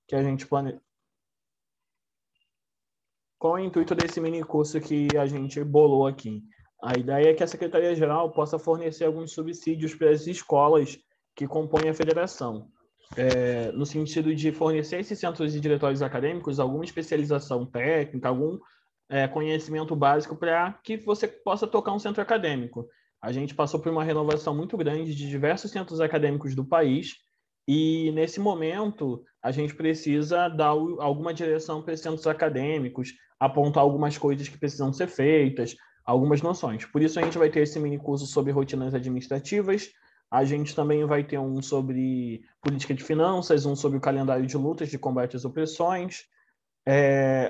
que a gente planeja. Qual é o intuito desse mini curso que a gente bolou aqui? A ideia é que a Secretaria-Geral possa fornecer alguns subsídios para as escolas que compõem a federação, no sentido de fornecer esses centros e diretórios acadêmicos alguma especialização técnica, algum conhecimento básico para que você possa tocar um centro acadêmico. A gente passou por uma renovação muito grande de diversos centros acadêmicos do país e, nesse momento, a gente precisa dar alguma direção para esses centros acadêmicos, apontar algumas coisas que precisam ser feitas, algumas noções. Por isso, a gente vai ter esse mini curso sobre rotinas administrativas. A gente também vai ter um sobre política de finanças, um sobre o calendário de lutas de combate às opressões,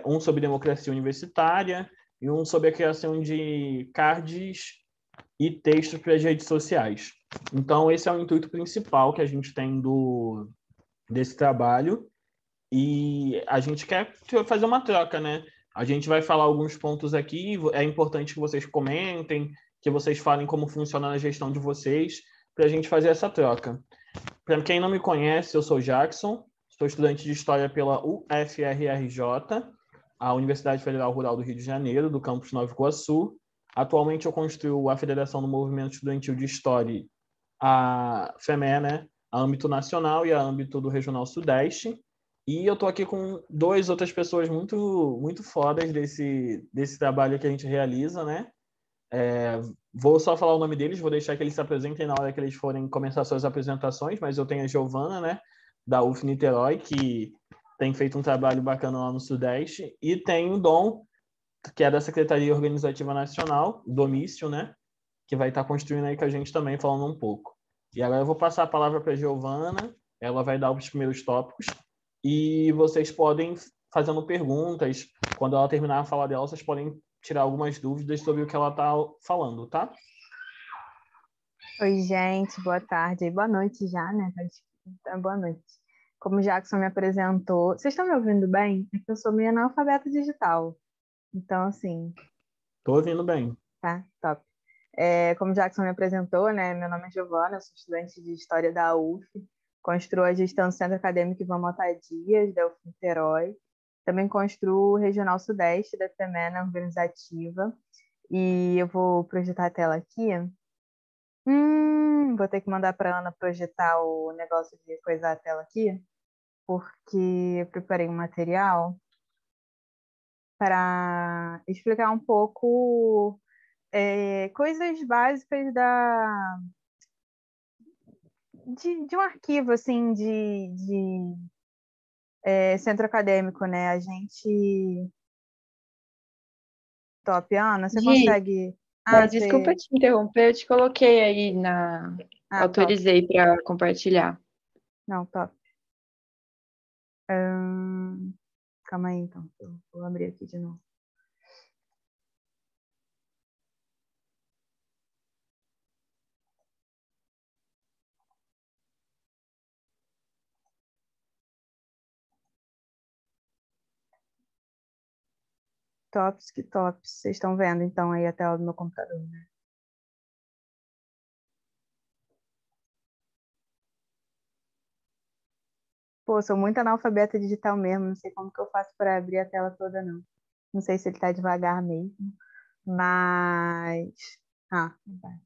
um sobre democracia universitária e um sobre a criação de cards e textos para as redes sociais. Então, esse é o intuito principal que a gente tem desse trabalho e a gente quer fazer uma troca, né? A gente vai falar alguns pontos aqui, é importante que vocês comentem, que vocês falem como funciona a gestão de vocês, para a gente fazer essa troca. Para quem não me conhece, eu sou Jackson, sou estudante de História pela UFRRJ, a Universidade Federal Rural do Rio de Janeiro, do campus Nova Iguaçu. Atualmente eu construo a Federação do Movimento Estudantil de História, a FEME, né? A âmbito nacional e a âmbito do Regional Sudeste. E eu estou aqui com duas outras pessoas muito, muito fodas desse trabalho que a gente realiza, né? Vou só falar o nome deles, vou deixar que eles se apresentem na hora que eles forem começar suas apresentações, mas eu tenho a Giovana, né, da UF Niterói, que tem feito um trabalho bacana lá no Sudeste, e tem o Dom, que é da Secretaria Organizativa Nacional, Domício, né, que vai estar construindo aí com a gente também, falando um pouco. E agora eu vou passar a palavra para a Giovana, ela vai dar os primeiros tópicos, e vocês podem, fazendo perguntas, quando ela terminar a fala dela, vocês podem tirar algumas dúvidas sobre o que ela está falando, tá? Oi, gente, boa tarde. Boa noite já, né? Boa noite. Como o Jackson me apresentou... Vocês estão me ouvindo bem? É que eu sou meio analfabeta digital. Então, assim... Tô ouvindo bem. Tá, top. Como o Jackson me apresentou, né? Meu nome é Giovana, eu sou estudante de História da UF. Construo a gestão do Centro Acadêmico Ivan Mota Dias, da UF Niterói. Também construo o Regional Sudeste da FEMENA Organizativa. E eu vou projetar a tela aqui. Vou ter que mandar para Ana projetar o negócio de coisar a tela aqui, porque eu preparei um material para explicar um pouco coisas básicas de um arquivo assim de centro acadêmico, né? A gente top, Ana, você Gi, consegue? Ah, desculpa te interromper, eu te coloquei aí top. autorizei para compartilhar. Não, top. Calma aí, então. Eu vou abrir aqui de novo. Tops, que tops. Vocês estão vendo, então, aí a tela do meu computador, né? Pô, sou muito analfabeta digital mesmo, não sei como que eu faço para abrir a tela toda, não. Não sei se ele tá devagar mesmo, mas... Vai.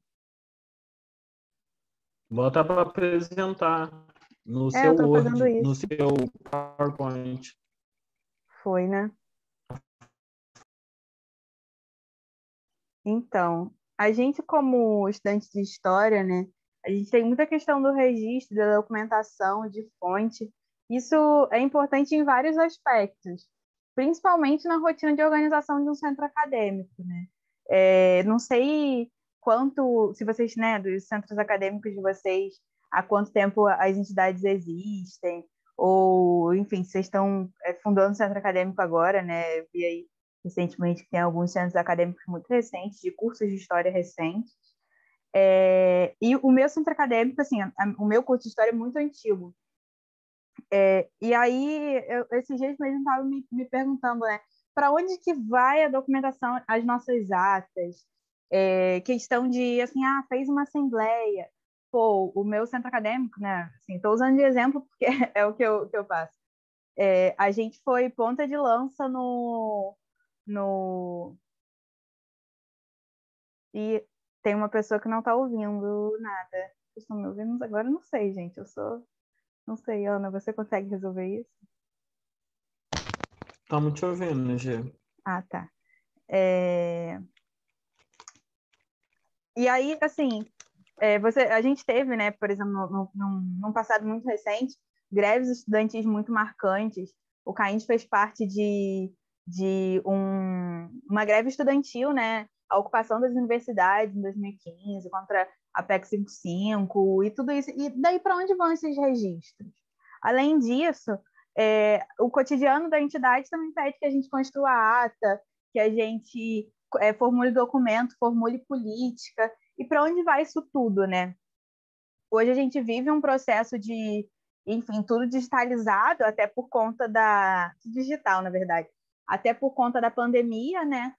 Bota para apresentar no Eu seu tô fazendo Word, no isso. seu PowerPoint. Foi, né? Então, a gente como estudante de história, né? A gente tem muita questão do registro, da documentação, de fonte. Isso é importante em vários aspectos, principalmente na rotina de organização de um centro acadêmico, né? Não sei se vocês, né, dos centros acadêmicos de vocês, há quanto tempo as entidades existem, ou, enfim, vocês estão fundando um centro acadêmico agora, né? Eu vi aí recentemente que tem alguns centros acadêmicos muito recentes, de cursos de história recentes. E o meu centro acadêmico, assim, o meu curso de história é muito antigo. E aí, esses dias mesmo estava me perguntando, né, para onde que vai a documentação, as nossas atas, questão de, assim, fez uma assembleia. Pô, o meu centro acadêmico, né, assim, estou usando de exemplo porque é o que eu faço. A gente foi ponta de lança no... E tem uma pessoa que não está ouvindo nada. Vocês estão me ouvindo? Agora eu não sei, gente. Não sei, Ana, você consegue resolver isso? Estamos te ouvindo, Gê. Ah, tá. E aí, assim, a gente teve, né, por exemplo, num passado muito recente, greves estudantis muito marcantes. O CAIND fez parte de uma greve estudantil, né, a ocupação das universidades em 2015 contra a PEC 55 e tudo isso. E daí para onde vão esses registros? Além disso, o cotidiano da entidade também pede que a gente construa ata, que a gente formule documento, formule política. E para onde vai isso tudo, né? Hoje a gente vive um processo de, enfim, tudo digitalizado, até por conta digital, na verdade, até por conta da pandemia, né?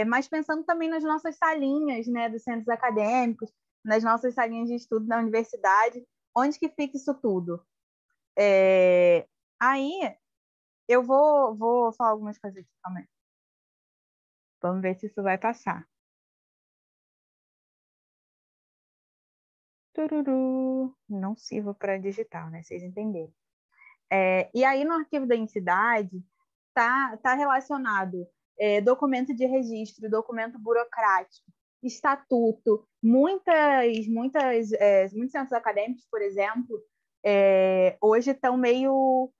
Mas pensando também nas nossas salinhas, né, dos centros acadêmicos, nas nossas salinhas de estudo da universidade, onde que fica isso tudo? Aí eu vou falar algumas coisas aqui também. Vamos ver se isso vai passar. Tururu. Não sirvo para digital, né? Vocês entenderam. E aí, no arquivo da entidade, tá relacionado documento de registro, documento burocrático, estatuto, muitos centros acadêmicos, por exemplo, hoje estão meio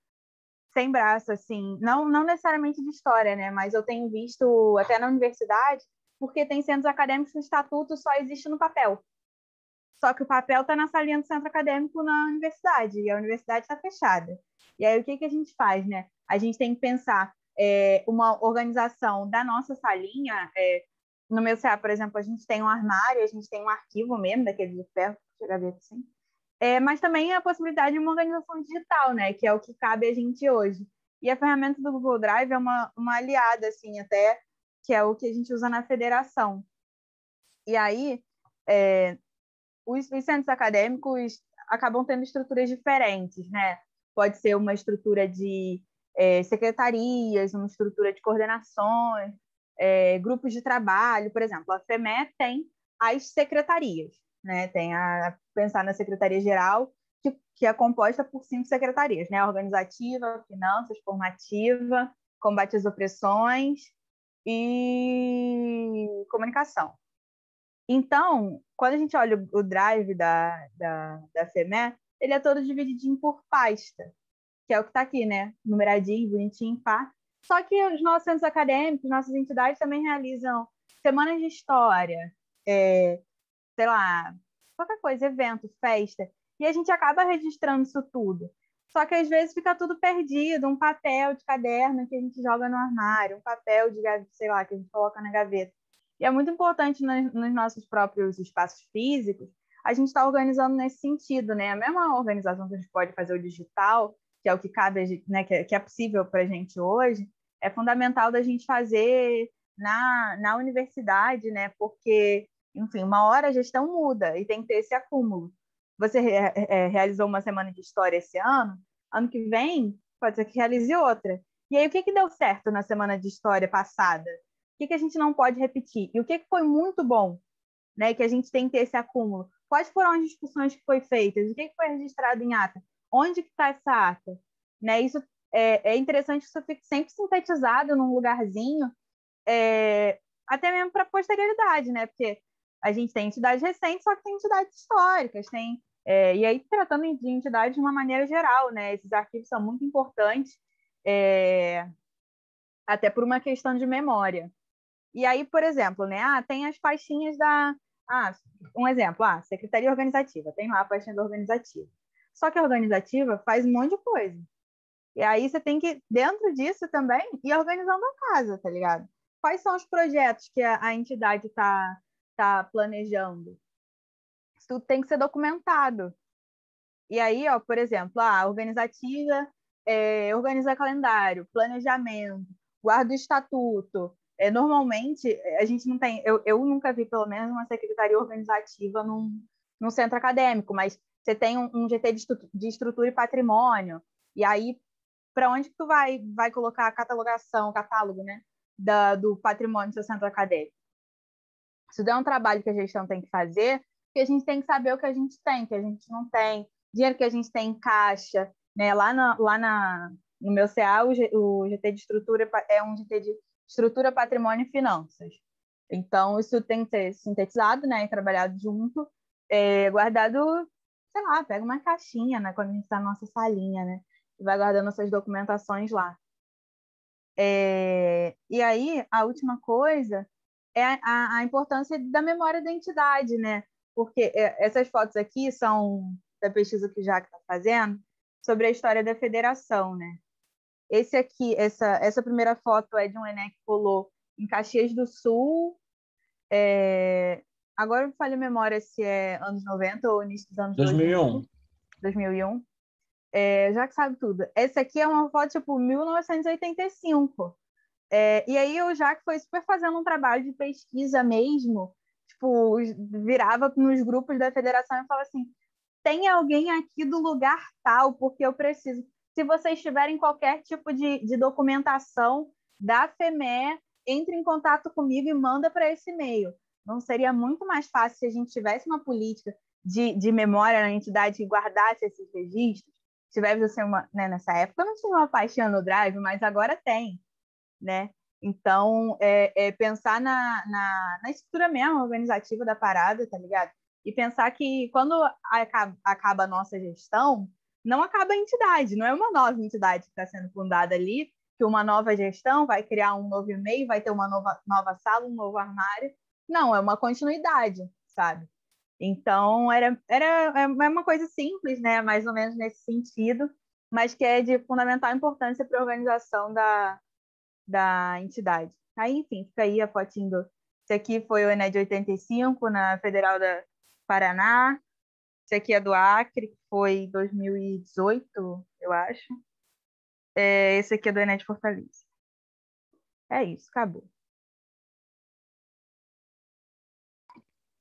sem braço, assim, não necessariamente de história, né? Mas eu tenho visto até na universidade, porque tem centros acadêmicos que o estatuto só existe no papel. Só que o papel está na salinha do centro acadêmico na universidade, e a universidade está fechada. E aí, o que a gente faz, né? A gente tem que pensar uma organização da nossa salinha. No meu CA, por exemplo, a gente tem um armário, a gente tem um arquivo mesmo, daquele de ferro, chega a ver assim. Mas também a possibilidade de uma organização digital, né? Que é o que cabe a gente hoje. E a ferramenta do Google Drive é uma aliada, assim, até, que é o que a gente usa na federação. E aí, os centros acadêmicos acabam tendo estruturas diferentes, né? Pode ser uma estrutura de secretarias, uma estrutura de coordenações, grupos de trabalho. Por exemplo, a FEME tem as secretarias, né? Pensar na secretaria-geral, que é composta por 5 secretarias, né? Organizativa, finanças, formativa, combate às opressões e comunicação. Então, quando a gente olha o drive da FEME, ele é todo divididinho por pasta, que é o que está aqui, né? Numeradinho, bonitinho, pá. Só que os nossos centros acadêmicos, nossas entidades também realizam semanas de história, sei lá, qualquer coisa, evento, festa, e a gente acaba registrando isso tudo. Só que às vezes fica tudo perdido, um papel de caderno que a gente joga no armário, um papel de, sei lá, que a gente coloca na gaveta. E é muito importante nos nossos próprios espaços físicos a gente estar organizando nesse sentido, né? A mesma organização que a gente pode fazer o digital, que é o que cabe, né, que é possível para a gente hoje, é fundamental da gente fazer na universidade, né? Porque, enfim, uma hora a gestão muda e tem que ter esse acúmulo. Você realizou uma semana de história esse ano que vem pode ser que realize outra. E aí, o que deu certo na semana de história passada? O que a gente não pode repetir? E o que foi muito bom, né? Que a gente tem que ter esse acúmulo. Quais foram as discussões que foram feitas? O que foi registrado em ata? Onde que está essa ata? Né? Isso é interessante que isso fique sempre sintetizado num lugarzinho, até mesmo para a posterioridade, né? Porque a gente tem entidades recentes, só que tem entidades históricas, e aí tratando de entidades de uma maneira geral, né? Esses arquivos são muito importantes, até por uma questão de memória. E aí, por exemplo, né? Tem as pastinhas um exemplo, Secretaria Organizativa, tem lá a pastinha da organizativa. Só que a organizativa faz um monte de coisa. E aí você tem que, dentro disso também, ir organizando a casa, tá ligado? Quais são os projetos que a entidade tá planejando? Isso tudo tem que ser documentado. E aí, ó, por exemplo, a organizativa organiza calendário, planejamento, guarda o estatuto. Normalmente, a gente não tem... Eu nunca vi, pelo menos, uma secretaria organizativa num centro acadêmico, mas você tem um GT de estrutura e patrimônio, e aí para onde que tu vai colocar a catálogo, né, do patrimônio do seu centro acadêmico? Isso daí é um trabalho que a gestão tem que fazer, porque a gente tem que saber o que a gente tem, que a gente não tem, dinheiro que a gente tem em caixa, né? No meu CA, o GT de estrutura é um GT de estrutura, patrimônio e finanças. Então, isso tem que ser sintetizado, né, e trabalhado junto, guardado, sei lá, pega uma caixinha, né, quando a gente está na nossa salinha, né, e vai guardando essas documentações lá. E aí, a última coisa é a importância da memória da entidade, né, porque essas fotos aqui são da pesquisa que o Jacques está fazendo sobre a história da federação, né. Essa primeira foto é de um ENE que rolou em Caxias do Sul. Agora eu falei memória se é anos 90 ou início dos anos 2001. 2001. Já que sabe tudo. Essa aqui é uma foto, tipo, 1985. E aí o Jacques foi super fazendo um trabalho de pesquisa mesmo. Tipo, virava nos grupos da federação e falava assim, tem alguém aqui do lugar tal, porque eu preciso. Se vocês tiverem qualquer tipo de documentação da FEME, entre em contato comigo e manda para esse e-mail. Não seria muito mais fácil se a gente tivesse uma política de memória na entidade que guardasse esses registros? Tivesse né, nessa época não tinha uma pastinha no Drive, mas agora tem, né? Então, pensar na estrutura mesmo organizativa da parada, tá ligado? E pensar que quando acaba a nossa gestão, não acaba a entidade, não é uma nova entidade que está sendo fundada ali, que uma nova gestão vai criar um novo e-mail, vai ter uma nova sala, um novo armário. Não, é uma continuidade, sabe? Então, é uma coisa simples, né? Mais ou menos nesse sentido, mas que é de fundamental importância para a organização da entidade. Aí, enfim, fica aí a fotinho Esse aqui foi o ENE de 85, na Federal da Paraná. Esse aqui é do Acre, que foi 2018, eu acho. Esse aqui é do ENE de Fortaleza. É isso, acabou.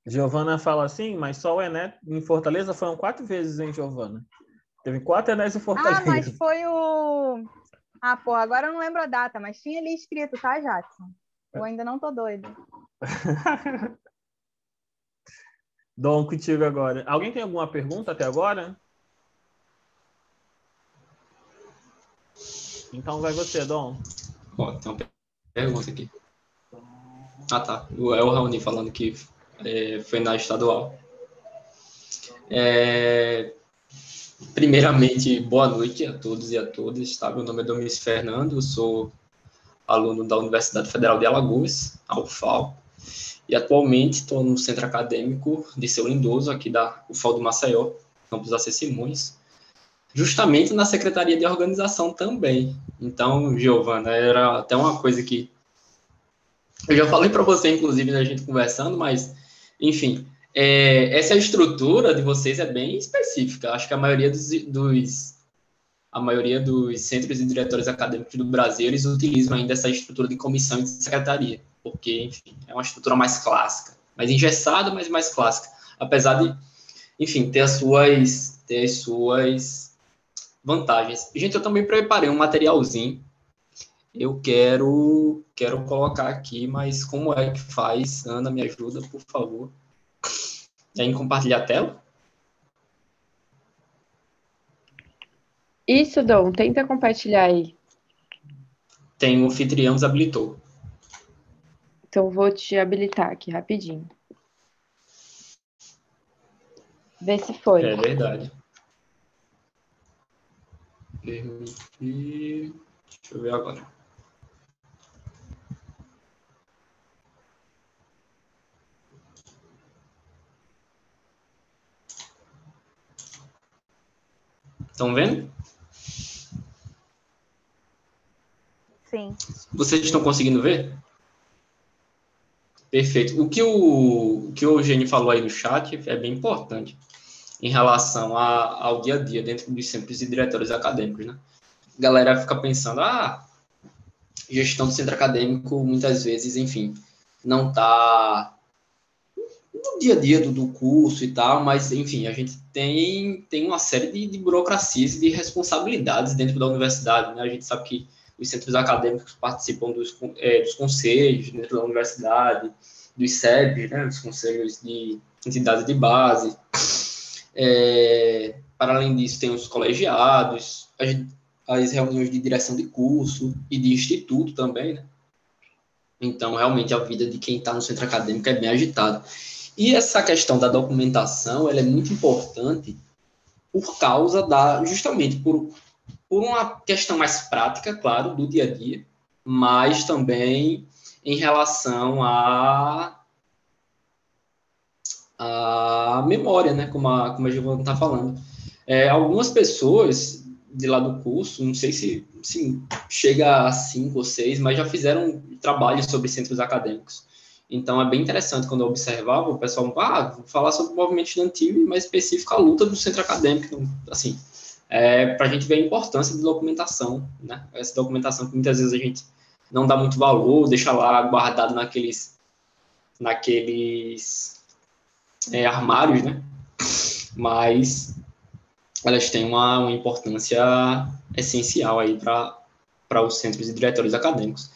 Giovana fala assim, mas só o ENE em Fortaleza foram 4 vezes, hein, Giovana? Teve 4 ENEs em Fortaleza. Mas foi o... porra, agora eu não lembro a data, mas tinha ali escrito, tá, Jackson? Eu ainda não tô doida. Dom, contigo agora. Alguém tem alguma pergunta até agora? Então vai você, Dom. Ó, tem uma pergunta aqui. Ah, tá. É o Raoni falando que foi na estadual. Primeiramente, boa noite a todos e a todas. Tá? Meu nome é Domingos Fernando, eu sou aluno da Universidade Federal de Alagoas, a UFAL, e atualmente estou no Centro Acadêmico de Seu Lindoso, aqui da UFAL do Maceió, campus AC Simões, justamente na Secretaria de Organização também. Então, Giovana, era até uma coisa que eu já falei para você, inclusive, da gente conversando, mas, enfim, essa estrutura de vocês é bem específica. Acho que a maioria dos centros e diretórios acadêmicos do Brasil, eles utilizam ainda essa estrutura de comissão e de secretaria, porque, enfim, é uma estrutura mais clássica, mais engessada, mas mais clássica, apesar de, enfim, ter as suas vantagens. Gente, eu também preparei um materialzinho, eu quero colocar aqui, mas como é que faz? Ana, me ajuda, por favor. Em compartilhar a tela? Isso, Dom, tenta compartilhar aí. Tem o anfitrião desabilitou. Então, vou te habilitar aqui rapidinho. Vê se foi. É verdade. Permitir. Deixa eu ver agora. Estão vendo? Sim. Vocês estão conseguindo ver? Perfeito. O que o Eugênio falou aí no chat é bem importante em relação ao dia a dia dentro dos centros e diretórios acadêmicos, né? A galera fica pensando, gestão do centro acadêmico, muitas vezes, enfim, não está no dia a dia do curso e tal, mas, enfim, a gente tem uma série de burocracias e de responsabilidades dentro da universidade, né? A gente sabe que os centros acadêmicos participam dos conselhos dentro da universidade, dos SEBs, né? Dos conselhos de entidades de base. Para além disso, tem os colegiados, as reuniões de direção de curso e de instituto também, né? Então, realmente, a vida de quem está no centro acadêmico é bem agitada. E essa questão da documentação, ela é muito importante por causa justamente por uma questão mais prática, claro, do dia a dia, mas também em relação à memória, né, como a Giovana está falando. Algumas pessoas de lá do curso, não sei se chega a 5 ou 6, mas já fizeram trabalhos sobre centros acadêmicos. Então, é bem interessante quando eu observava o pessoal, vou falar sobre o movimento estudantil e mais específico a luta do centro acadêmico, assim, para a gente ver a importância da documentação, né? Essa documentação que muitas vezes a gente não dá muito valor, deixa lá guardado naqueles armários, né? Mas elas têm uma importância essencial aí para os centros e diretórios acadêmicos.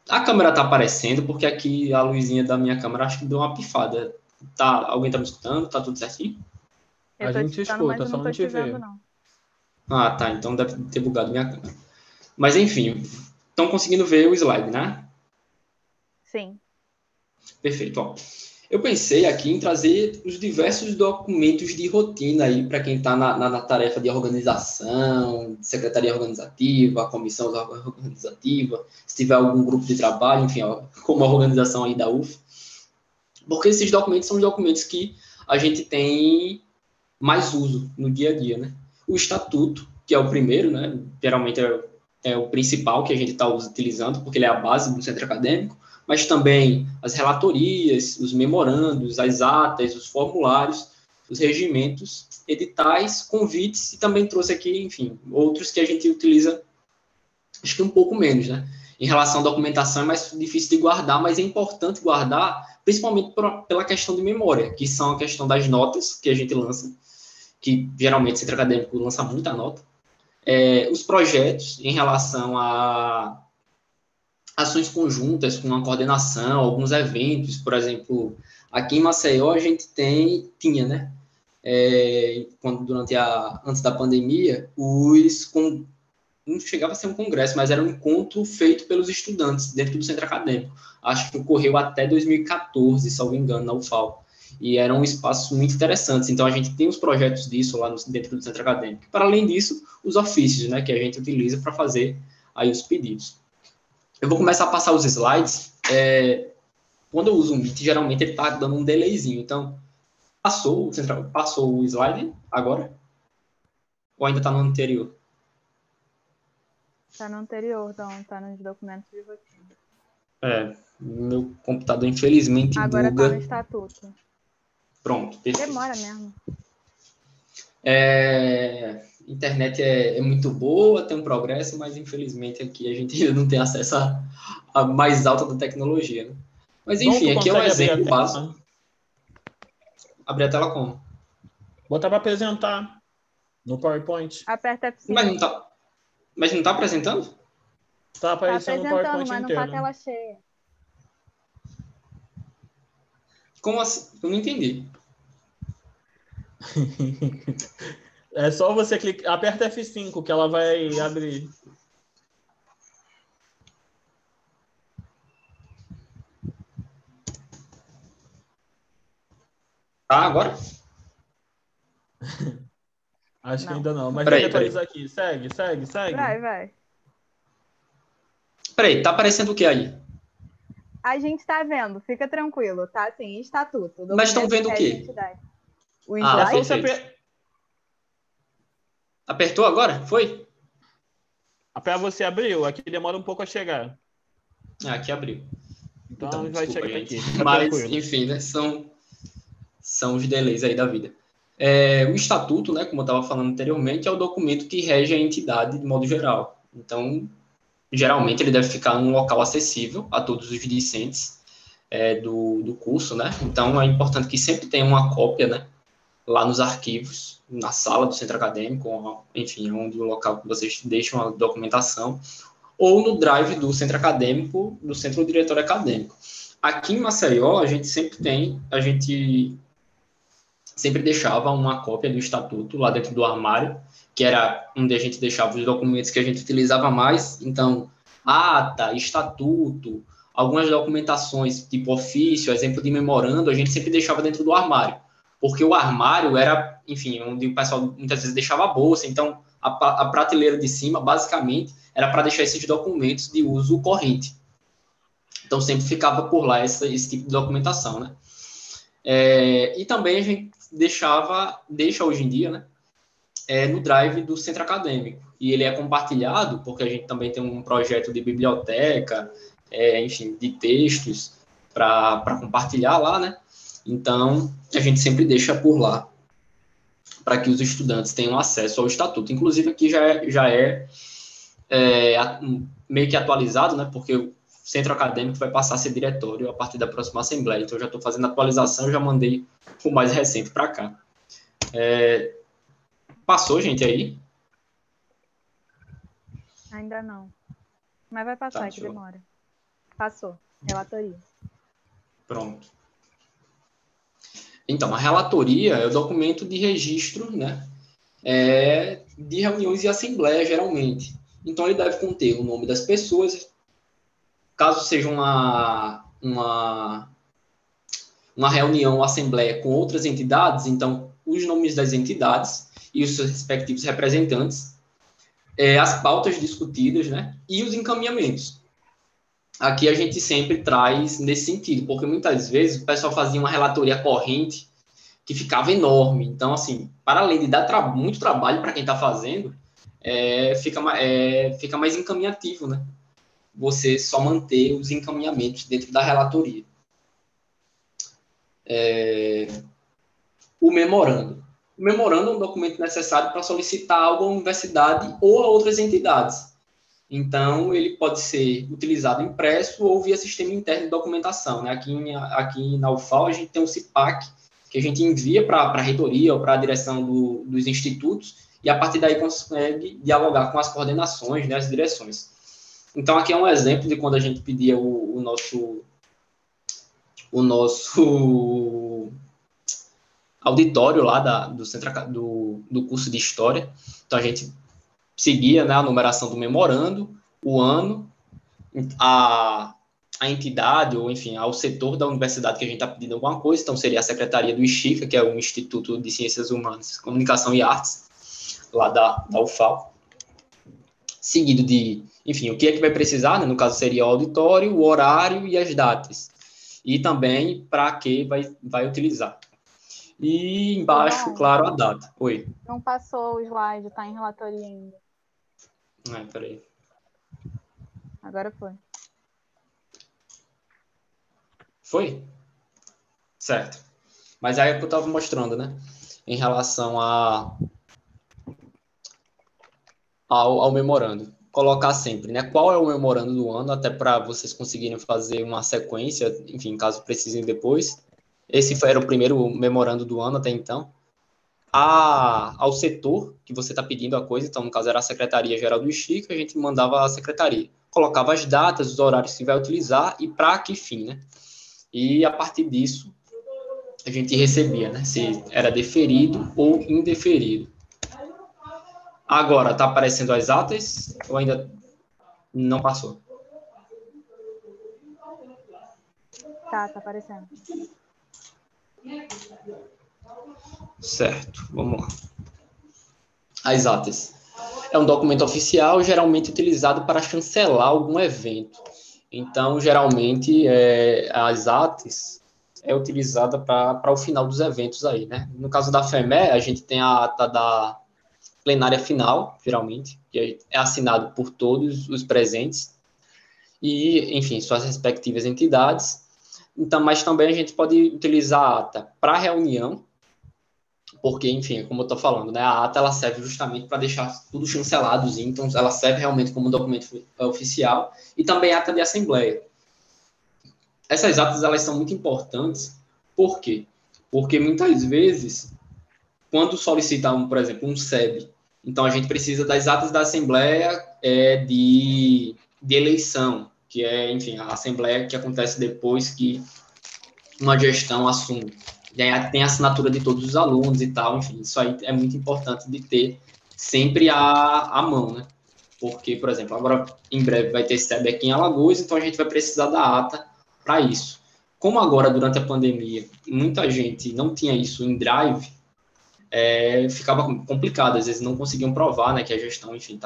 A câmera está aparecendo, porque aqui a luzinha da minha câmera acho que deu uma pifada. Alguém está me escutando? Tá tudo certinho? A gente escuta, só não te vê. Ah, tá. Então deve ter bugado minha câmera. Mas, enfim, estão conseguindo ver o slide, né? Sim. Perfeito. Ó, eu pensei aqui em trazer os diversos documentos de rotina aí para quem está na tarefa de organização, secretaria organizativa, comissão organizativa, se tiver algum grupo de trabalho, enfim, ó, como a organização aí da UF. Porque esses documentos são os documentos que a gente tem mais uso no dia a dia, né? O estatuto, que é o primeiro, né? Geralmente é o principal que a gente está utilizando, porque ele é a base do centro acadêmico, mas também as relatorias, os memorandos, as atas, os formulários, os regimentos, editais, convites, e também trouxe aqui, enfim, outros que a gente utiliza, acho que um pouco menos, né? Em relação à documentação é mais difícil de guardar, mas é importante guardar, principalmente pela questão de memória, que são a questão das notas que a gente lança, que geralmente o centro acadêmico lança muita nota, os projetos em relação a ações conjuntas com a coordenação, alguns eventos, por exemplo, aqui em Maceió a gente tinha, né, antes da pandemia, não chegava a ser um congresso, mas era um encontro feito pelos estudantes dentro do centro acadêmico. Acho que ocorreu até 2014, se não me engano, na UFAL. E eram espaços muito interessantes. Então, a gente tem os projetos disso lá dentro do centro acadêmico. Para além disso, os ofícios, né, que a gente utiliza para fazer aí os pedidos. Eu vou começar a passar os slides. Quando eu uso o Meet, geralmente ele está dando um delayzinho. Então, passou o slide agora? Ou ainda está no anterior? Está no anterior, então está nos documentos de rotina. Meu computador, infelizmente, agora buga. Está no estatuto. Pronto, perfeito. Demora mesmo. Internet é muito boa, tem um progresso, mas infelizmente aqui a gente ainda não tem acesso à mais alta da tecnologia, né? Mas enfim, aqui é um exemplo básico. Abrir a tela como? Botar para apresentar no PowerPoint. Aperta F5. Mas não está apresentando? Está aparecendo no PowerPoint mas inteiro. Não está a tela cheia. Como assim? Eu não entendi. É só você clicar, aperta F5 que ela vai abrir. Tá, agora? Acho que ainda não, mas peraí, vou atualizar aqui. Segue. Vai. Peraí, tá aparecendo o que aí? A gente está vendo, fica tranquilo, tá? Assim, estatuto. Mas estão vendo o quê? O slide. Apertou agora? Foi? Para você abriu, aqui demora um pouco a chegar. Aqui abriu. Então vai desculpa, chegar gente. aqui. Mas, tranquilo. enfim, né? São os delays aí da vida. O estatuto, né, como eu estava falando anteriormente, é o documento que rege a entidade de modo geral. Então, geralmente ele deve ficar num local acessível a todos os discentes. do curso, né? Então, é importante que sempre tenha uma cópia, né? Lá nos arquivos, na sala do centro acadêmico, enfim, onde o local que vocês deixam a documentação, ou no drive do centro acadêmico, do centro diretório acadêmico. Aqui em Maceió, a gente sempre deixava uma cópia do estatuto lá dentro do armário, que era onde a gente deixava os documentos que a gente utilizava mais. Então, ata, estatuto, algumas documentações, tipo ofício, exemplo de memorando, a gente sempre deixava dentro do armário. Porque o armário era, enfim, onde o pessoal muitas vezes deixava a bolsa. Então, a prateleira de cima, basicamente, era para deixar esses documentos de uso corrente. Então, sempre ficava por lá esse tipo de documentação, né? E também a gente deixa hoje em dia, né? No drive do centro acadêmico. E ele é compartilhado, porque a gente também tem um projeto de biblioteca, enfim, de textos para compartilhar lá, né? Então, a gente sempre deixa por lá, para que os estudantes tenham acesso ao estatuto. Inclusive, aqui já é meio que atualizado, né? Porque o centro acadêmico vai passar a ser diretório a partir da próxima assembleia. Então, eu já estou fazendo a atualização, já mandei o mais recente para cá. Passou, gente, aí? Ainda não. Mas vai passar, que demora. Passou. Relatoria. Pronto. Então, a relatoria é o documento de registro, né? De reuniões e assembleia, geralmente. Então, ele deve conter o nome das pessoas, caso seja uma reunião ou assembleia com outras entidades, então, os nomes das entidades e os seus respectivos representantes, as pautas discutidas, né? E os encaminhamentos. Aqui a gente sempre traz nesse sentido, porque muitas vezes o pessoal fazia uma relatoria corrente que ficava enorme. Então, assim, para além de dar muito trabalho para quem está fazendo, fica mais encaminhativo, né? Você só manter os encaminhamentos dentro da relatoria. O memorando. O memorando é um documento necessário para solicitar algo à universidade ou a outras entidades. Então, ele pode ser utilizado impresso ou via sistema interno de documentação, né? Aqui na UFAL, a gente tem um CIPAC, que a gente envia para a reitoria ou para a direção dos institutos, e a partir daí consegue dialogar com as coordenações, né, as direções. Então, aqui é um exemplo de quando a gente pedia o nosso auditório lá do curso de História. Então, a gente seguia, né, a numeração do memorando, o ano, a entidade, ou enfim, ao setor da universidade que a gente está pedindo alguma coisa. Então, seria a Secretaria do ISCHICA, que é o Instituto de Ciências Humanas, Comunicação e Artes, lá da UFAL. Seguido de, enfim, o que é que vai precisar, né? No caso, seria o auditório, o horário e as datas. E também para que vai utilizar. E embaixo, claro, a data. Oi. Não passou o slide, está em relatoria ainda. Peraí. Agora foi. Foi? Certo. Mas aí é o que eu estava mostrando, né? Em relação ao memorando. Colocar sempre, né? Qual é o memorando do ano, até para vocês conseguirem fazer uma sequência, enfim, caso precisem depois. Esse era o primeiro memorando do ano até então. Ao setor que você está pedindo a coisa, então, no caso, era a Secretaria-Geral do ISCHICA, a gente mandava a secretaria. Colocava as datas, os horários que vai utilizar e para que fim, né? E, a partir disso, a gente recebia, né? Se era deferido ou indeferido. Agora, está aparecendo as atas ou ainda não passou? Tá aparecendo. Certo, vamos lá. As atas. É um documento oficial, geralmente utilizado para chancelar algum evento. Então, geralmente, as atas é utilizada para o final dos eventos aí, né? No caso da FEME, a gente tem a ata da plenária final, geralmente, que é assinado por todos os presentes e, enfim, suas respectivas entidades. Então, mas também a gente pode utilizar a ata para reunião, porque, enfim, como eu estou falando, né, a ata ela serve justamente para deixar tudo chanceladozinho, então ela serve realmente como um documento oficial, e também a ata de assembleia. essas atas, elas são muito importantes. Por quê? Porque muitas vezes, quando solicitamos, por exemplo, um SEB, então a gente precisa das atas da Assembleia de eleição, que é, enfim, a Assembleia que acontece depois que uma gestão assume. E aí tem a assinatura de todos os alunos e tal, enfim, isso aí é muito importante de ter sempre à mão, né? Porque, por exemplo, agora em breve vai ter SEB aqui em Alagoas, então a gente vai precisar da ata para isso. Como agora, durante a pandemia, muita gente não tinha isso em Drive, ficava complicado, às vezes não conseguiam provar, né, que a gestão, enfim,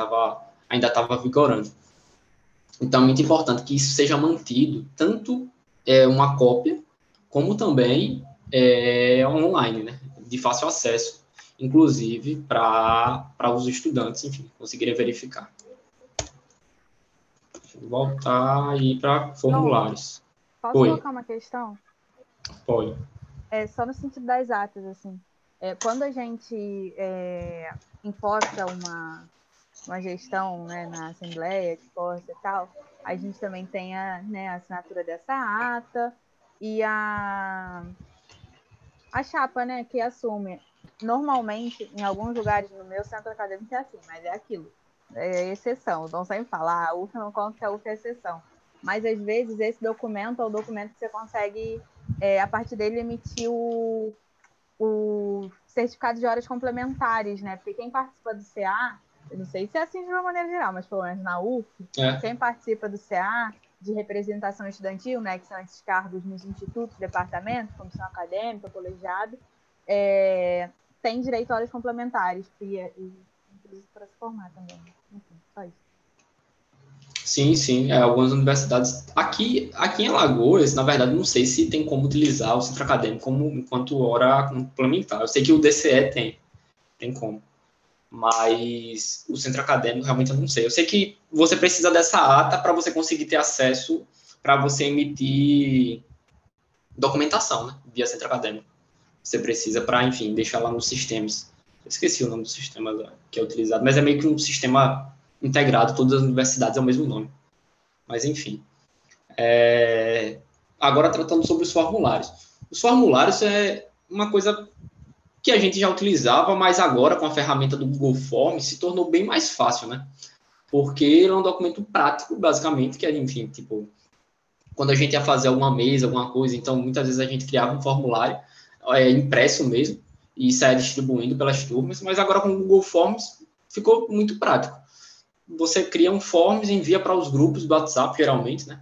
ainda estava vigorando. Então, é muito importante que isso seja mantido, tanto uma cópia, como também online, né, de fácil acesso, inclusive para os estudantes, enfim, conseguirem verificar. Vou voltar aí para formulários. Posso colocar uma questão? Pode. Só no sentido das atas, assim. Quando a gente enfoca uma gestão, né, na Assembleia, de força e tal, a gente também tem a assinatura dessa ata e a chapa, né, que assume. Normalmente, em alguns lugares no meu centro acadêmico é assim, mas é aquilo. É exceção, então sempre fala, a UF não conta que a UF é exceção. Mas, às vezes, esse documento é o documento que você consegue, a partir dele, emitir o certificado de horas complementares, né? Porque quem participa do CA, eu não sei se é assim de uma maneira geral, mas pelo menos na UF, quem participa do CA de representação estudantil, né, que são esses cargos nos institutos, departamentos, comissão acadêmica, colegiado, tem direito a horas complementares, inclusive para se formar também. Enfim, só isso. Sim, algumas universidades. Aqui em Alagoas, na verdade, não sei se tem como utilizar o centro acadêmico enquanto hora complementar. Eu sei que o DCE tem como. Mas o centro acadêmico, realmente, eu não sei. Eu sei que você precisa dessa ata para você conseguir ter acesso, para você emitir documentação, né, via centro acadêmico. Você precisa para, enfim, deixar lá nos sistemas. Eu esqueci o nome do sistema que é utilizado, mas é meio que um sistema integrado, todas as universidades é o mesmo nome. Mas, enfim. Agora, tratando sobre os formulários. Os formulários é uma coisa que a gente já utilizava, mas agora, com a ferramenta do Google Forms, se tornou bem mais fácil, né? Porque ele é um documento prático, basicamente, que é, enfim, tipo, quando a gente ia fazer alguma mesa, alguma coisa, então, muitas vezes a gente criava um formulário impresso mesmo, e saia distribuindo pelas turmas, mas agora com o Google Forms ficou muito prático. Você cria um Forms e envia para os grupos do WhatsApp, geralmente, né?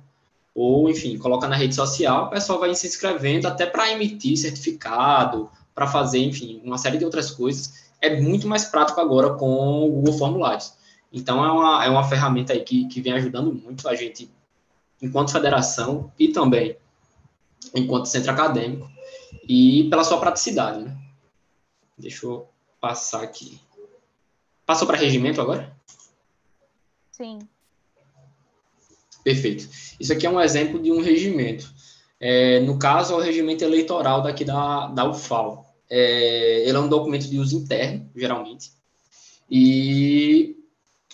Ou, enfim, coloca na rede social, o pessoal vai se inscrevendo até para emitir certificado, para fazer, enfim, uma série de outras coisas. É muito mais prático agora com o Google Formulários. Então, é uma ferramenta aí que vem ajudando muito a gente, enquanto federação e também enquanto centro acadêmico, e pela sua praticidade, né? Deixa eu passar aqui. Passou para regimento agora? Sim. Perfeito. Isso aqui é um exemplo de um regimento. No caso, é o regimento eleitoral daqui da UFAL. Ele é um documento de uso interno, geralmente,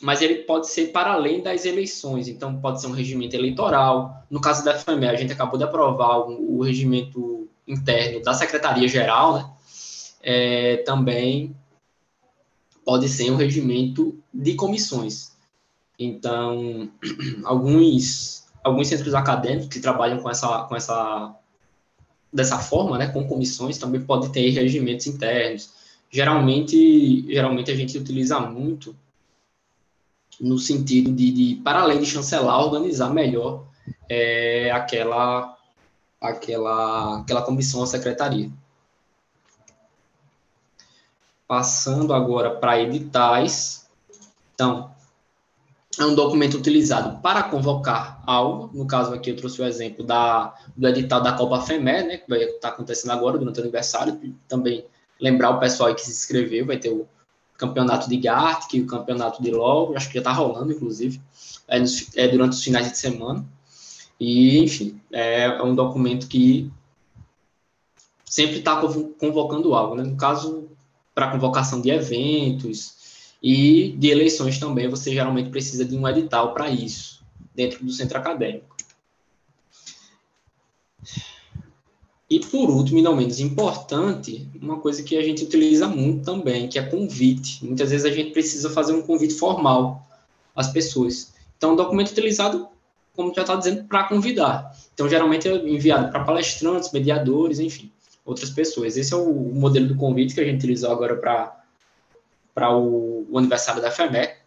mas ele pode ser para além das eleições. Então, pode ser um regimento eleitoral. No caso da FME, a gente acabou de aprovar o regimento interno da Secretaria-Geral, né? Também pode ser um regimento de comissões. Então, alguns centros acadêmicos que trabalham dessa forma, né, com comissões, também podem ter regimentos internos. Geralmente a gente utiliza muito no sentido de para além de chancelar, organizar melhor aquela comissão ou secretaria. Passando agora para editais. Então, é um documento utilizado para convocar algo. No caso aqui, eu trouxe o exemplo do edital da Copa FEME, né, que vai estar acontecendo agora, durante o aniversário. Também lembrar o pessoal que se inscreveu, vai ter o campeonato de Gartic, o campeonato de LOL, acho que já está rolando, inclusive, durante os finais de semana. E, enfim, é um documento que sempre está convocando algo, né? No caso, para convocação de eventos e de eleições também, você geralmente precisa de um edital para isso, dentro do centro acadêmico. E, por último, e não menos importante, uma coisa que a gente utiliza muito também, que é convite. Muitas vezes a gente precisa fazer um convite formal às pessoas. Então, o documento utilizado, como já está dizendo, para convidar. Então, geralmente é enviado para palestrantes, mediadores, enfim, outras pessoas. Esse é o modelo do convite que a gente utilizou agora para o aniversário da FEMEC.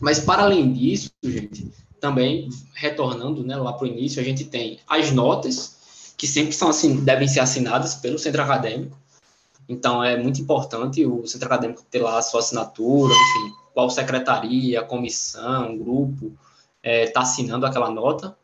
Mas, para além disso, gente, também, retornando, né, lá para o início, a gente tem as notas, que sempre são assim, devem ser assinadas pelo centro acadêmico. Então, é muito importante o centro acadêmico ter lá a sua assinatura, enfim, qual secretaria, comissão, grupo está assinando aquela nota.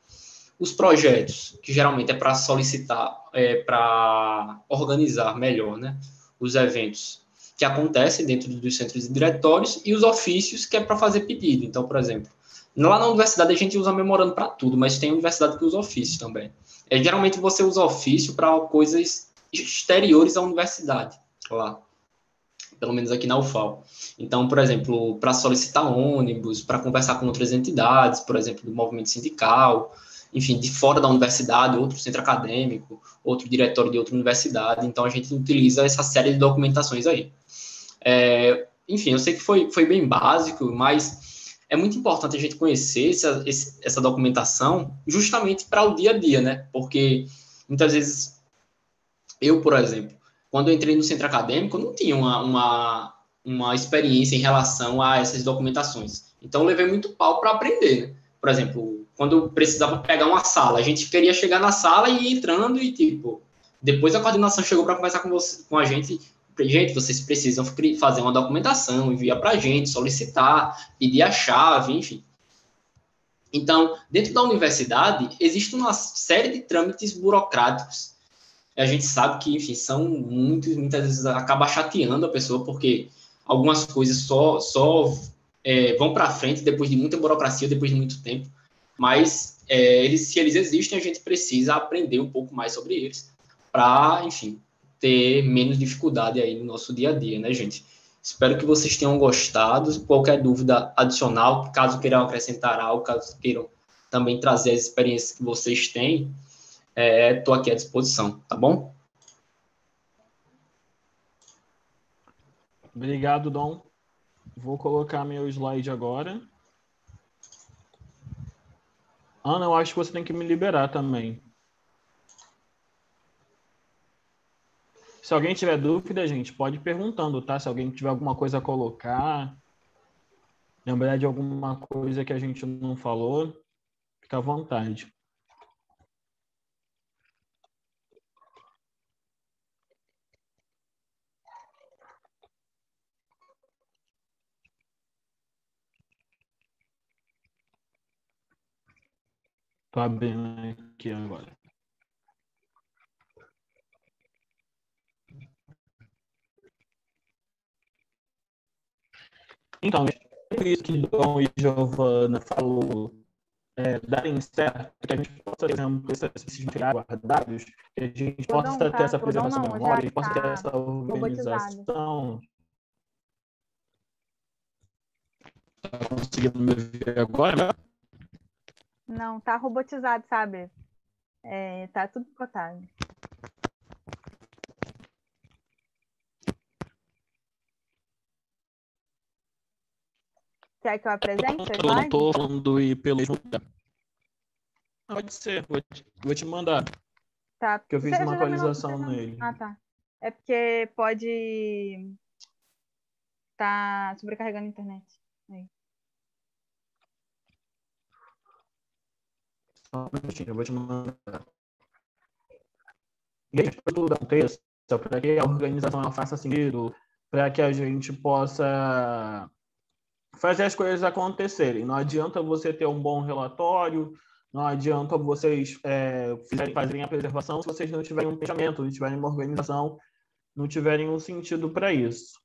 Os projetos, que geralmente é para solicitar, para organizar melhor, né, os eventos que acontecem dentro dos centros e diretórios, e os ofícios, que é para fazer pedido. Então, por exemplo, lá na universidade a gente usa memorando para tudo, mas tem universidade que usa ofício também. Geralmente você usa ofício para coisas exteriores à universidade, lá, pelo menos aqui na UFAL. Então, por exemplo, para solicitar ônibus, para conversar com outras entidades, por exemplo, do movimento sindical, enfim, de fora da universidade, outro centro acadêmico, outro diretório de outra universidade. Então, a gente utiliza essa série de documentações aí. Enfim, eu sei que foi bem básico, mas é muito importante a gente conhecer essa documentação justamente para o dia a dia, né? Porque muitas vezes eu, por exemplo, quando eu entrei no centro acadêmico, eu não tinha uma experiência em relação a essas documentações. Então, eu levei muito pau para aprender, né? Por exemplo, quando eu precisava pegar uma sala, a gente queria chegar na sala e ir entrando e, tipo, depois a coordenação chegou para conversar com a gente. Gente, vocês precisam fazer uma documentação, enviar para a gente, solicitar, pedir a chave, enfim. Então, dentro da universidade, existe uma série de trâmites burocráticos. A gente sabe que, enfim, são muitas vezes acaba chateando a pessoa, porque algumas coisas só vão para frente depois de muita burocracia, depois de muito tempo. Mas, se eles existem, a gente precisa aprender um pouco mais sobre eles para, enfim, ter menos dificuldade aí no nosso dia a dia, né, gente? Espero que vocês tenham gostado. Qualquer dúvida adicional, caso queiram acrescentar algo, caso queiram também trazer as experiências que vocês têm, estou aqui à disposição, tá bom? Obrigado, Dom. Vou colocar meu slide agora. Ana, eu acho que você tem que me liberar também. Se alguém tiver dúvida, gente, pode ir perguntando, tá? Se alguém tiver alguma coisa a colocar, lembrar de alguma coisa que a gente não falou, fica à vontade. Tô abrindo aqui agora. Então, por isso que Dom e Giovana falou, darem certo, que a gente possa, por exemplo, esses materiais guardados, que a gente possa ter essa preservação da memória, que a gente possa ter essa organização. Tá conseguindo me ver agora, né? Não, tá robotizado, sabe? Tá tudo picotado. Quer que eu apresente? Eu não tô falando ir pelo mesmo lugar. Pode ser, vou te mandar. Tá. Que eu fiz uma atualização nele. Ah, tá. É porque pode tá sobrecarregando a internet. Aí. Só um minutinho, eu vou te mandar. E aí, para tudo aconteça, para que a organização faça sentido, para que a gente possa fazer as coisas acontecerem. Não adianta você ter um bom relatório, não adianta vocês fazerem a preservação se vocês não tiverem um pensamento, não tiverem uma organização, não tiverem um sentido para isso.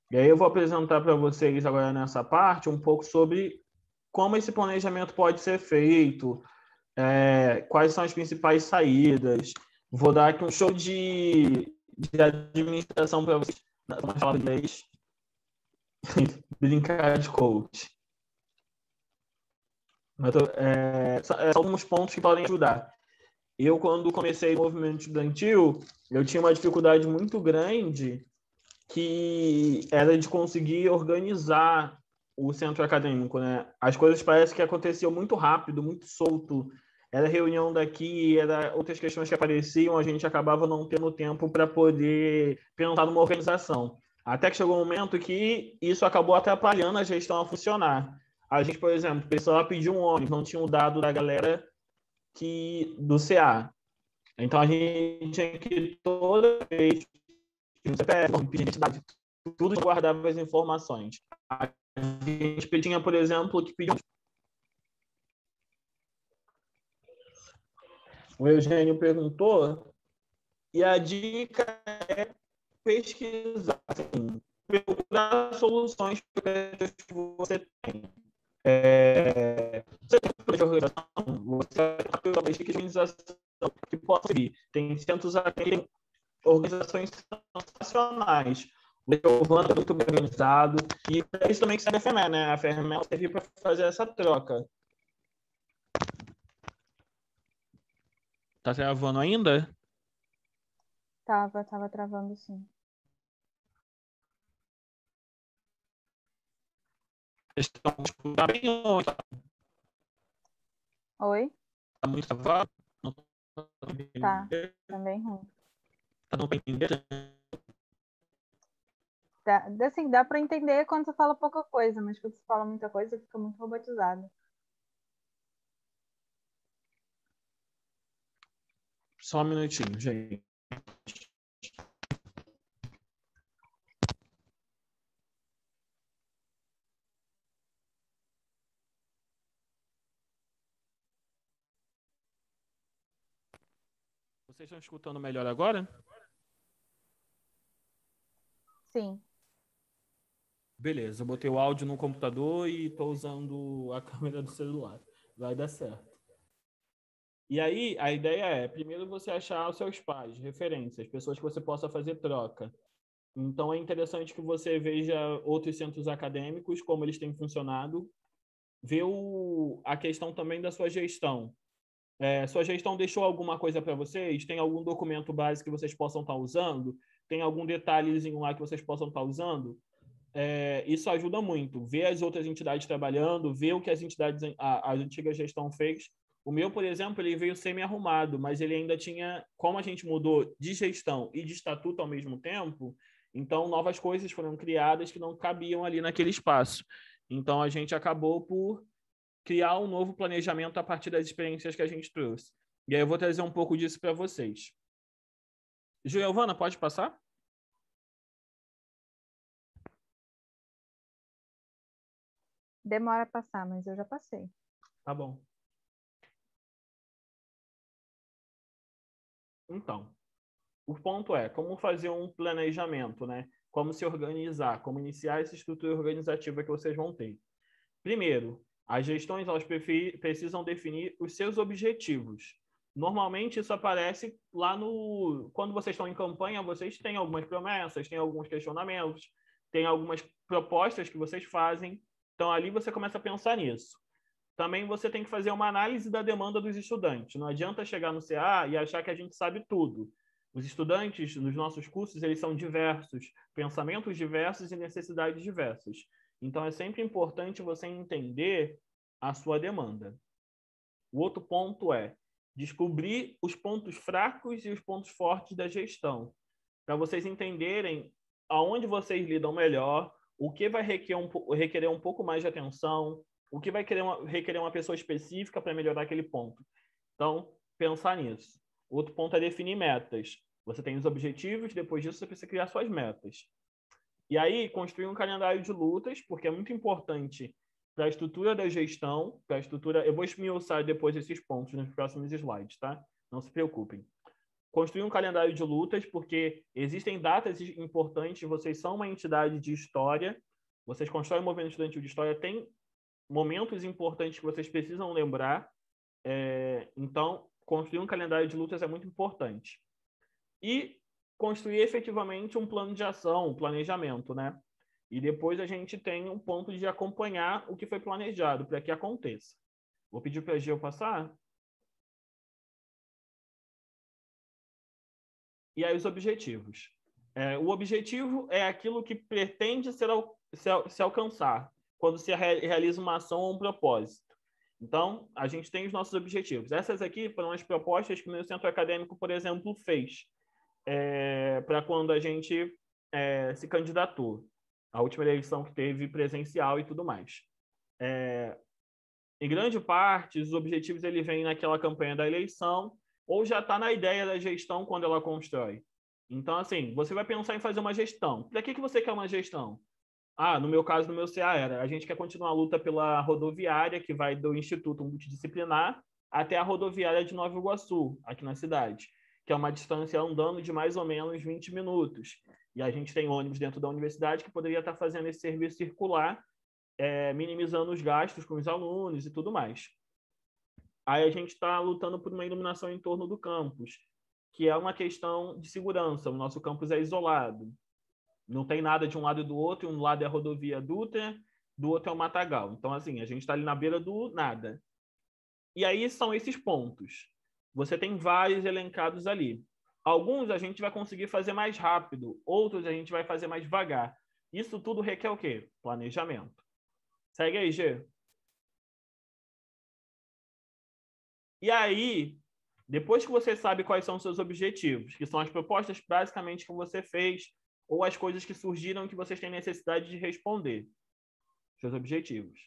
E aí eu vou apresentar para vocês agora nessa parte um pouco sobre como esse planejamento pode ser feito, quais são as principais saídas. Vou dar aqui um show de administração para vocês. Vamos falar de inglês. Brincar de coach. São alguns pontos que podem ajudar. Eu, quando comecei o movimento estudantil, eu tinha uma dificuldade muito grande que era de conseguir organizar o centro acadêmico, né? As coisas parece que aconteciam muito rápido, muito solto. Era reunião daqui, era outras questões que apareciam, a gente acabava não tendo tempo para poder pensar numa organização. Até que chegou um momento que isso acabou atrapalhando a gestão a funcionar. A gente, por exemplo, precisava pedir um ônibus, não tinha o dado da galera do CA. Então a gente tinha que toda vez no CPF, pedir identidade, tudo guardava as informações. A gente tinha, por exemplo, que pedir. O Eugênio perguntou, e a dica é pesquisar, assim, procurar soluções que você tem. Você tem uma organização, você talvez que organização que possa vir. Tem centros aqui, organizações sensacionais. O Giovanna é muito bem organizado. E é isso também que serve a FEMEL, né? A FEMEL serve para fazer essa troca. Tá travando ainda? Tava travando sim. Estão escutando bem ou tá Oi? muito travado? Não Tá bem ruim. não para entender? Assim, dá para entender quando você fala pouca coisa, mas quando você fala muita coisa, fica muito robotizado. Só um minutinho, gente. Vocês estão escutando melhor agora? Sim. Beleza, eu botei o áudio no computador e estou usando a câmera do celular. Vai dar certo. E aí, a ideia é, primeiro você achar os seus pais, referências, pessoas que você possa fazer troca. Então, é interessante que você veja outros centros acadêmicos, como eles têm funcionado, ver a questão também da sua gestão. Sua gestão deixou alguma coisa para vocês? Tem algum documento básico que vocês possam estar usando? Tem algum detalhezinho lá que vocês possam estar usando? Isso ajuda muito. Ver as outras entidades trabalhando, ver o que as entidades, a antiga gestão fez. O meu, por exemplo, ele veio semi-arrumado, mas ele ainda tinha, como a gente mudou de gestão e de estatuto ao mesmo tempo, então novas coisas foram criadas que não cabiam ali naquele espaço. Então a gente acabou por criar um novo planejamento a partir das experiências que a gente trouxe. E aí eu vou trazer um pouco disso para vocês. Giovana, pode passar? Demora a passar, mas eu já passei. Tá bom. Então, o ponto é como fazer um planejamento, né? Como se organizar, como iniciar essa estrutura organizativa que vocês vão ter. Primeiro, as gestões elas precisam definir os seus objetivos. Normalmente isso aparece lá no quando vocês estão em campanha, vocês têm algumas promessas, têm alguns questionamentos, têm algumas propostas que vocês fazem. Então ali você começa a pensar nisso. Também você tem que fazer uma análise da demanda dos estudantes. Não adianta chegar no CA e achar que a gente sabe tudo. Os estudantes nos nossos cursos, eles são diversos, pensamentos diversos e necessidades diversas. Então, é sempre importante você entender a sua demanda. O outro ponto é descobrir os pontos fracos e os pontos fortes da gestão, para vocês entenderem aonde vocês lidam melhor, o que vai requerer um pouco mais de atenção, o que vai requerer uma pessoa específica para melhorar aquele ponto. Então, pensar nisso. Outro ponto é definir metas. Você tem os objetivos, depois disso você precisa criar suas metas. E aí, construir um calendário de lutas, porque é muito importante para a estrutura da gestão, para a estrutura... Eu vou esmiuçar depois esses pontos nos próximos slides, tá? Não se preocupem. Construir um calendário de lutas, porque existem datas importantes, vocês são uma entidade de história, vocês constroem um movimento estudantil de história, tem momentos importantes que vocês precisam lembrar, então, construir um calendário de lutas é muito importante. E construir efetivamente um plano de ação, um planejamento, né? E depois a gente tem um ponto de acompanhar o que foi planejado para que aconteça. Vou pedir para a Gil passar. E aí os objetivos. O objetivo é aquilo que pretende se alcançar quando se realiza uma ação ou um propósito. Então, a gente tem os nossos objetivos. Essas aqui foram as propostas que o meu centro acadêmico, por exemplo, fez para quando a gente se candidatou. A última eleição que teve presencial e tudo mais. Em grande parte, os objetivos ele vêm naquela campanha da eleição ou já está na ideia da gestão quando ela constrói. Então, assim, você vai pensar em fazer uma gestão. Para que você quer uma gestão? No meu caso, no meu CA a gente quer continuar a luta pela rodoviária, que vai do Instituto Multidisciplinar até a rodoviária de Nova Iguaçu, aqui na cidade, que é uma distância andando de mais ou menos 20 minutos. E a gente tem ônibus dentro da universidade que poderia estar fazendo esse serviço circular, minimizando os gastos com os alunos e tudo mais. Aí a gente está lutando por uma iluminação em torno do campus, que é uma questão de segurança. O nosso campus é isolado. Não tem nada de um lado e do outro, um lado é a rodovia Dutra, do outro é o Matagal. Então, assim, a gente está ali na beira do nada. E aí são esses pontos. Você tem vários elencados ali. Alguns a gente vai conseguir fazer mais rápido, outros a gente vai fazer mais devagar. Isso tudo requer o quê? Planejamento. Segue aí, Gê. E aí, depois que você sabe quais são os seus objetivos, que são as propostas basicamente que você fez, ou as coisas que surgiram que vocês têm necessidade de responder, seus objetivos.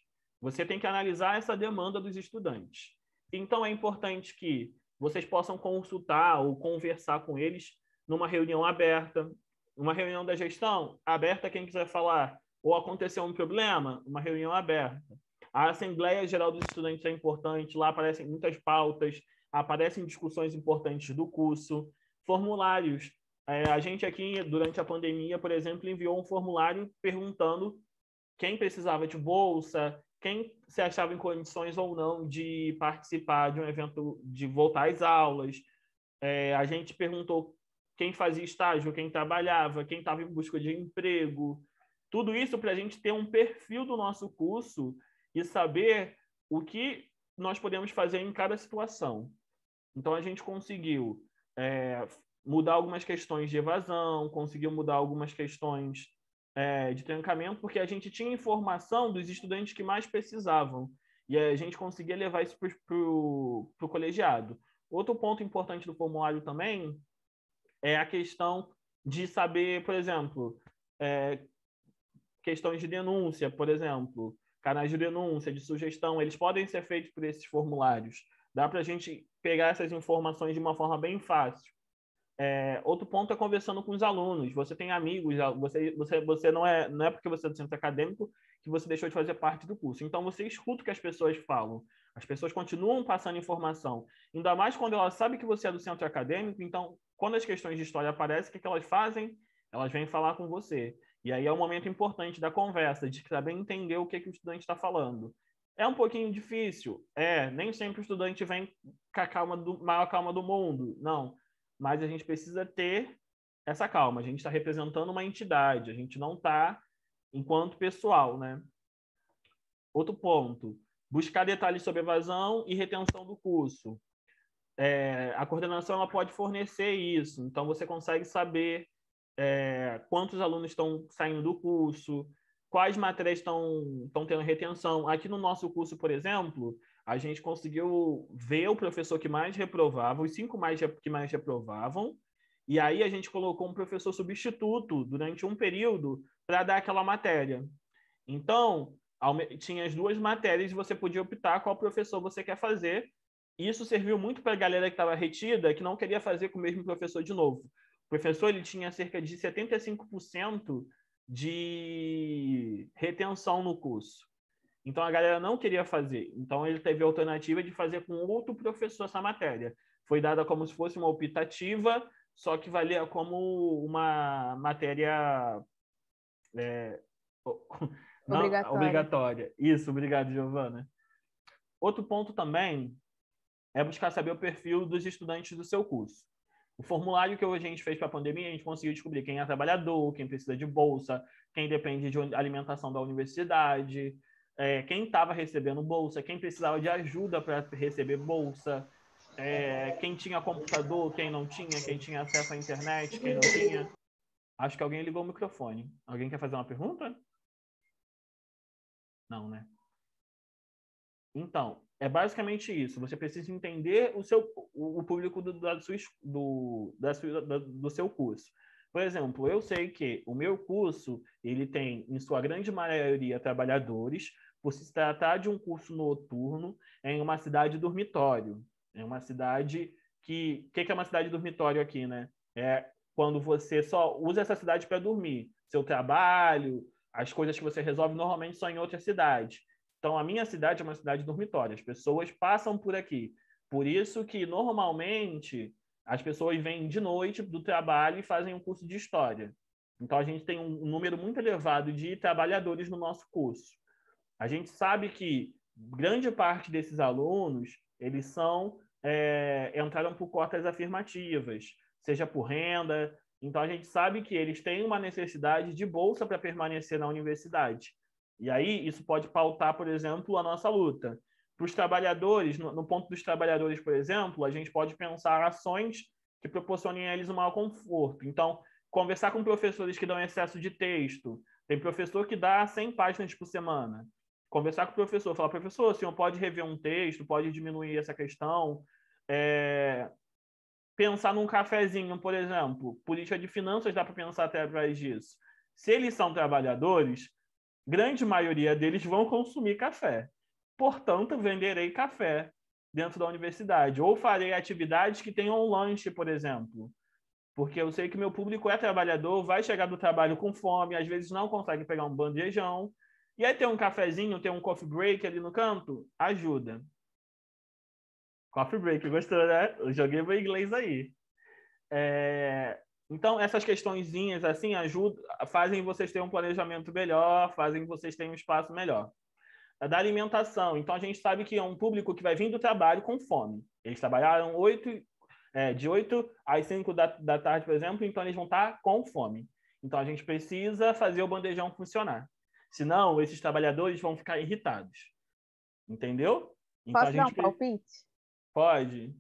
Você tem que analisar essa demanda dos estudantes. Então, é importante que vocês possam consultar ou conversar com eles numa reunião aberta, uma reunião da gestão aberta, quem quiser falar, ou aconteceu um problema, uma reunião aberta. A Assembleia Geral dos Estudantes é importante, lá aparecem muitas pautas, aparecem discussões importantes do curso, formulários. A gente aqui, durante a pandemia, por exemplo, enviou um formulário perguntando quem precisava de bolsa, quem se achava em condições ou não de participar de um evento, de voltar às aulas. A gente perguntou quem fazia estágio, quem trabalhava, quem estava em busca de emprego. Tudo isso para a gente ter um perfil do nosso curso e saber o que nós podemos fazer em cada situação. Então, a gente conseguiu mudar algumas questões de evasão, conseguiu mudar algumas questões de trancamento, porque a gente tinha informação dos estudantes que mais precisavam. E a gente conseguia levar isso para o colegiado. Outro ponto importante do formulário também é a questão de saber, por exemplo, questões de denúncia, por exemplo, canais de denúncia, de sugestão, eles podem ser feitos por esses formulários. Dá para a gente pegar essas informações de uma forma bem fácil. Outro ponto é conversando com os alunos. Você tem amigos, você não é porque você é do centro acadêmico que você deixou de fazer parte do curso. Então, você escuta o que as pessoas falam. As pessoas continuam passando informação. Ainda mais quando elas sabem que você é do centro acadêmico. Então, quando as questões de história aparecem, o que elas fazem? Elas vêm falar com você. E aí é um momento importante da conversa, de saber entender o que o estudante está falando. É um pouquinho difícil. Nem sempre o estudante vem com a maior calma do mundo. Não. Mas a gente precisa ter essa calma. A gente está representando uma entidade, a gente não está enquanto pessoal, né? Outro ponto, buscar detalhes sobre evasão e retenção do curso. A coordenação ela pode fornecer isso, então você consegue saber quantos alunos estão saindo do curso, quais matérias estão tendo retenção. Aqui no nosso curso, por exemplo, a gente conseguiu ver o professor que mais reprovava, os 5 que mais reprovavam, e aí a gente colocou um professor substituto durante um período para dar aquela matéria. Então, tinha as 2 matérias e você podia optar qual professor você quer fazer. Isso serviu muito para a galera que estava retida, que não queria fazer com o mesmo professor de novo. O professor ele tinha cerca de 75% de retenção no curso. Então, a galera não queria fazer. Então, ele teve a alternativa de fazer com outro professor essa matéria. Foi dada como se fosse uma optativa, só que valia como uma matéria obrigatória. Isso, obrigado, Giovana. Outro ponto também é buscar saber o perfil dos estudantes do seu curso. O formulário que a gente fez para a pandemia, a gente conseguiu descobrir quem é trabalhador, quem precisa de bolsa, quem depende de alimentação da universidade, quem estava recebendo bolsa, quem precisava de ajuda para receber bolsa. quem tinha computador, quem não tinha, quem tinha acesso à internet, quem não tinha. Acho que alguém ligou o microfone. Alguém quer fazer uma pergunta? Não, né? Então, é basicamente isso. Você precisa entender o público do seu curso. Por exemplo, eu sei que o meu curso ele tem, em sua grande maioria, trabalhadores, por se tratar de um curso noturno em uma cidade dormitório. É uma cidade que... O que é uma cidade dormitório aqui, né? É quando você só usa essa cidade para dormir. Seu trabalho, as coisas que você resolve normalmente são em outra cidade. Então, a minha cidade é uma cidade dormitória. As pessoas passam por aqui. Por isso que, normalmente, as pessoas vêm de noite do trabalho e fazem um curso de história. Então, a gente tem um número muito elevado de trabalhadores no nosso curso. A gente sabe que grande parte desses alunos, eles entraram por cotas afirmativas, seja por renda. Então, a gente sabe que eles têm uma necessidade de bolsa para permanecer na universidade. E aí, isso pode pautar, por exemplo, a nossa luta. Para os trabalhadores, no ponto dos trabalhadores, por exemplo, a gente pode pensar ações que proporcionem a eles um maior conforto. Então, conversar com professores que dão excesso de texto. Tem professor que dá 100 páginas por semana. Conversar com o professor, falar, professor, o senhor pode rever um texto, pode diminuir essa questão. Pensar num cafezinho, por exemplo. Política de finanças dá para pensar até através disso. Se eles são trabalhadores, grande maioria deles vão consumir café. Portanto, venderei café dentro da universidade. Ou farei atividades que tenham um lanche, por exemplo. Porque eu sei que meu público é trabalhador, vai chegar do trabalho com fome, às vezes não consegue pegar um bandejão. E aí ter um cafezinho, ter um coffee break ali no canto, ajuda. Coffee break, gostou, né? Eu joguei meu inglês aí. Então, essas questõezinhas assim ajudam, fazem vocês terem um planejamento melhor, fazem vocês terem um espaço melhor. Da alimentação. Então, a gente sabe que é um público que vai vir do trabalho com fome. Eles trabalharam de 8 às 5 da tarde, por exemplo, então eles vão estar com fome. Então, a gente precisa fazer o bandejão funcionar. Senão, esses trabalhadores vão ficar irritados. Entendeu? Então, Posso dar um palpite? Pode.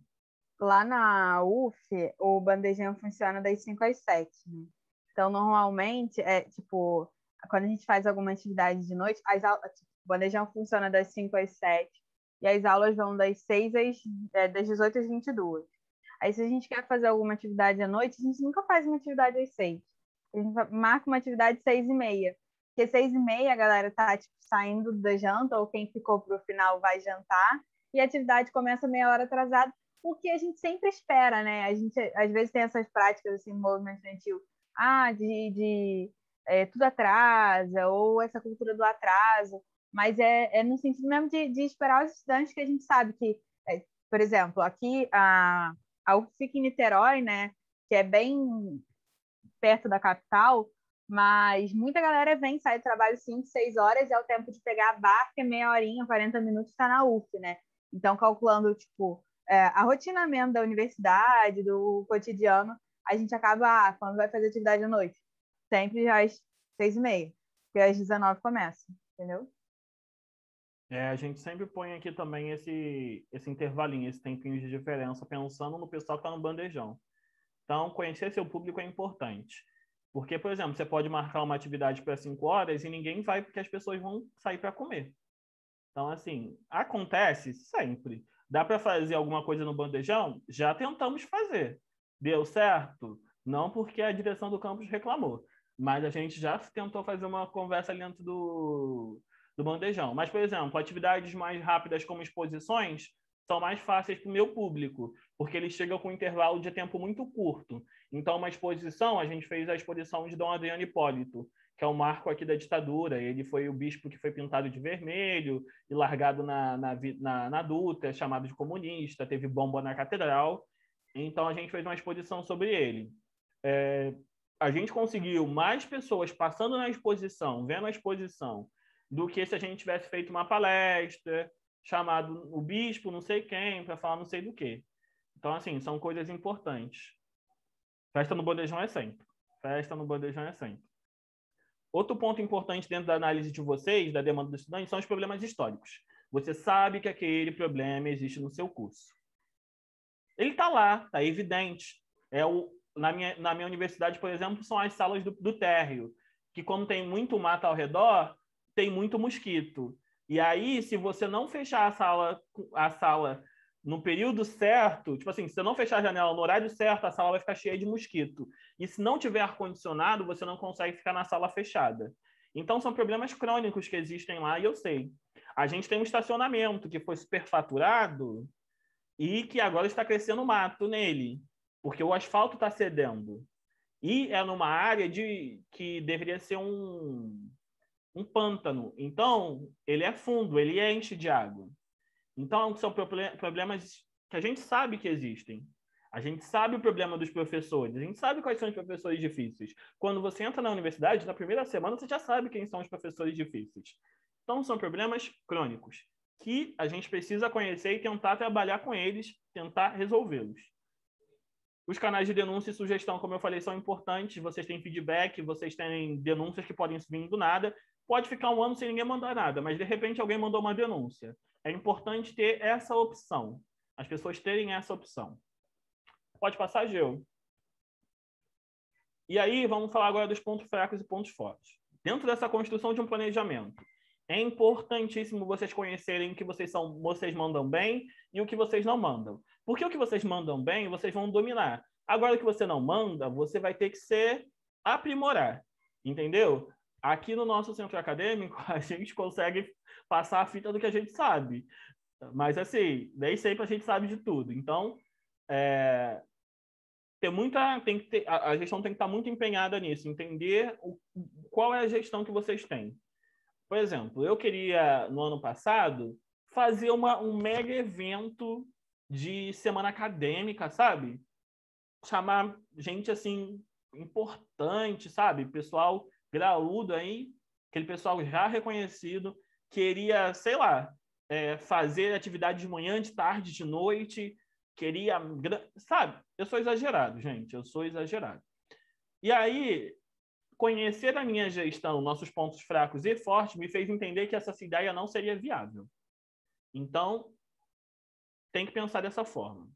Lá na UF, o bandejão funciona das 5 às 7, né? Então, normalmente, quando a gente faz alguma atividade de noite, o bandejão funciona das 5 às 7 e as aulas vão das 18 às 22. Aí, se a gente quer fazer alguma atividade à noite, a gente nunca faz uma atividade às 6. A gente marca uma atividade às 6h30. Porque 6h30 a galera tá saindo da janta, ou quem ficou para o final vai jantar, e a atividade começa meia hora atrasada, o que a gente sempre espera, né? A gente, às vezes, tem essas práticas, assim, no movimento estudantil, tudo atrasa, ou essa cultura do atraso, mas é no sentido mesmo de esperar os estudantes, que a gente sabe que, por exemplo, aqui a UF fica em Niterói, né? Que é bem perto da capital, mas muita galera sai do trabalho 5, 6 horas, é o tempo de pegar a barca, meia horinha, 40 minutos, está na UF, né? Então, calculando, a rotina mesmo da universidade, do cotidiano, a gente acaba, quando vai fazer atividade à noite, sempre às 6h30, porque às 19 começa, entendeu? A gente sempre põe aqui também esse intervalinho, esse tempinho de diferença, pensando no pessoal que está no bandejão. Então, conhecer seu público é importante. Porque, por exemplo, você pode marcar uma atividade para 5 horas e ninguém vai porque as pessoas vão sair para comer. Então, assim, acontece sempre. Dá para fazer alguma coisa no bandejão? Já tentamos fazer. Deu certo? Não porque a direção do campus reclamou. Mas a gente já tentou fazer uma conversa ali dentro do bandejão. Mas, por exemplo, atividades mais rápidas como exposições são mais fáceis para o meu público, porque eles chegam com um intervalo de tempo muito curto. Então, uma exposição, a gente fez a exposição de Dom Adriano Hipólito, que é um marco aqui da ditadura. Ele foi o bispo que foi pintado de vermelho e largado na Dutra, chamado de comunista, teve bomba na catedral. Então, a gente fez uma exposição sobre ele. A gente conseguiu mais pessoas passando na exposição, vendo a exposição, do que se a gente tivesse feito uma palestra, chamado o bispo não sei quem, para falar não sei do quê. Então, assim, são coisas importantes. Festa no bandejão é sempre. Festa no bandejão é sempre. Outro ponto importante dentro da análise de vocês, da demanda do estudante, são os problemas históricos. Você sabe que aquele problema existe no seu curso. Ele está lá, está evidente. Na minha universidade, por exemplo, são as salas do térreo, que como tem muito mato ao redor, tem muito mosquito. E aí, se você não fechar a sala no período certo, tipo assim, se você não fechar a janela no horário certo, a sala vai ficar cheia de mosquito. E se não tiver ar-condicionado, você não consegue ficar na sala fechada. Então, são problemas crônicos que existem lá, e eu sei. A gente tem um estacionamento que foi superfaturado e que agora está crescendo mato nele, porque o asfalto está cedendo. E é numa área que deveria ser um pântano. Então, ele é fundo, ele enche de água. Então, são problemas que a gente sabe que existem. A gente sabe o problema dos professores, a gente sabe quais são os professores difíceis. Quando você entra na universidade, na primeira semana, você já sabe quem são os professores difíceis. Então, são problemas crônicos que a gente precisa conhecer e tentar trabalhar com eles, tentar resolvê-los. Os canais de denúncia e sugestão, como eu falei, são importantes. Vocês têm feedback, vocês têm denúncias que podem vir do nada. Pode ficar um ano sem ninguém mandar nada, mas de repente alguém mandou uma denúncia. É importante ter essa opção. As pessoas terem essa opção. Pode passar, Geu. E aí, vamos falar agora dos pontos fracos e pontos fortes. Dentro dessa construção de um planejamento, é importantíssimo vocês conhecerem o que vocês mandam bem e o que vocês não mandam. Porque o que vocês mandam bem, vocês vão dominar. Agora, o que você não manda, você vai ter que aprimorar. Entendeu? Aqui no nosso centro acadêmico, a gente consegue passar a fita do que a gente sabe. Mas, assim, nem sempre a gente sabe de tudo. Então, a gestão tem que estar muito empenhada nisso, entender qual é a gestão que vocês têm. Por exemplo, eu queria, no ano passado, fazer um mega evento de semana acadêmica, sabe? Chamar gente, assim, importante, sabe? Pessoal graúdo aí, aquele pessoal já reconhecido. Queria, sei lá, fazer atividade de manhã, de tarde, de noite. Queria, sabe? Eu sou exagerado, gente. Eu sou exagerado. E aí, conhecer a minha gestão, nossos pontos fracos e fortes, me fez entender que essa ideia não seria viável. Então, tem que pensar dessa forma.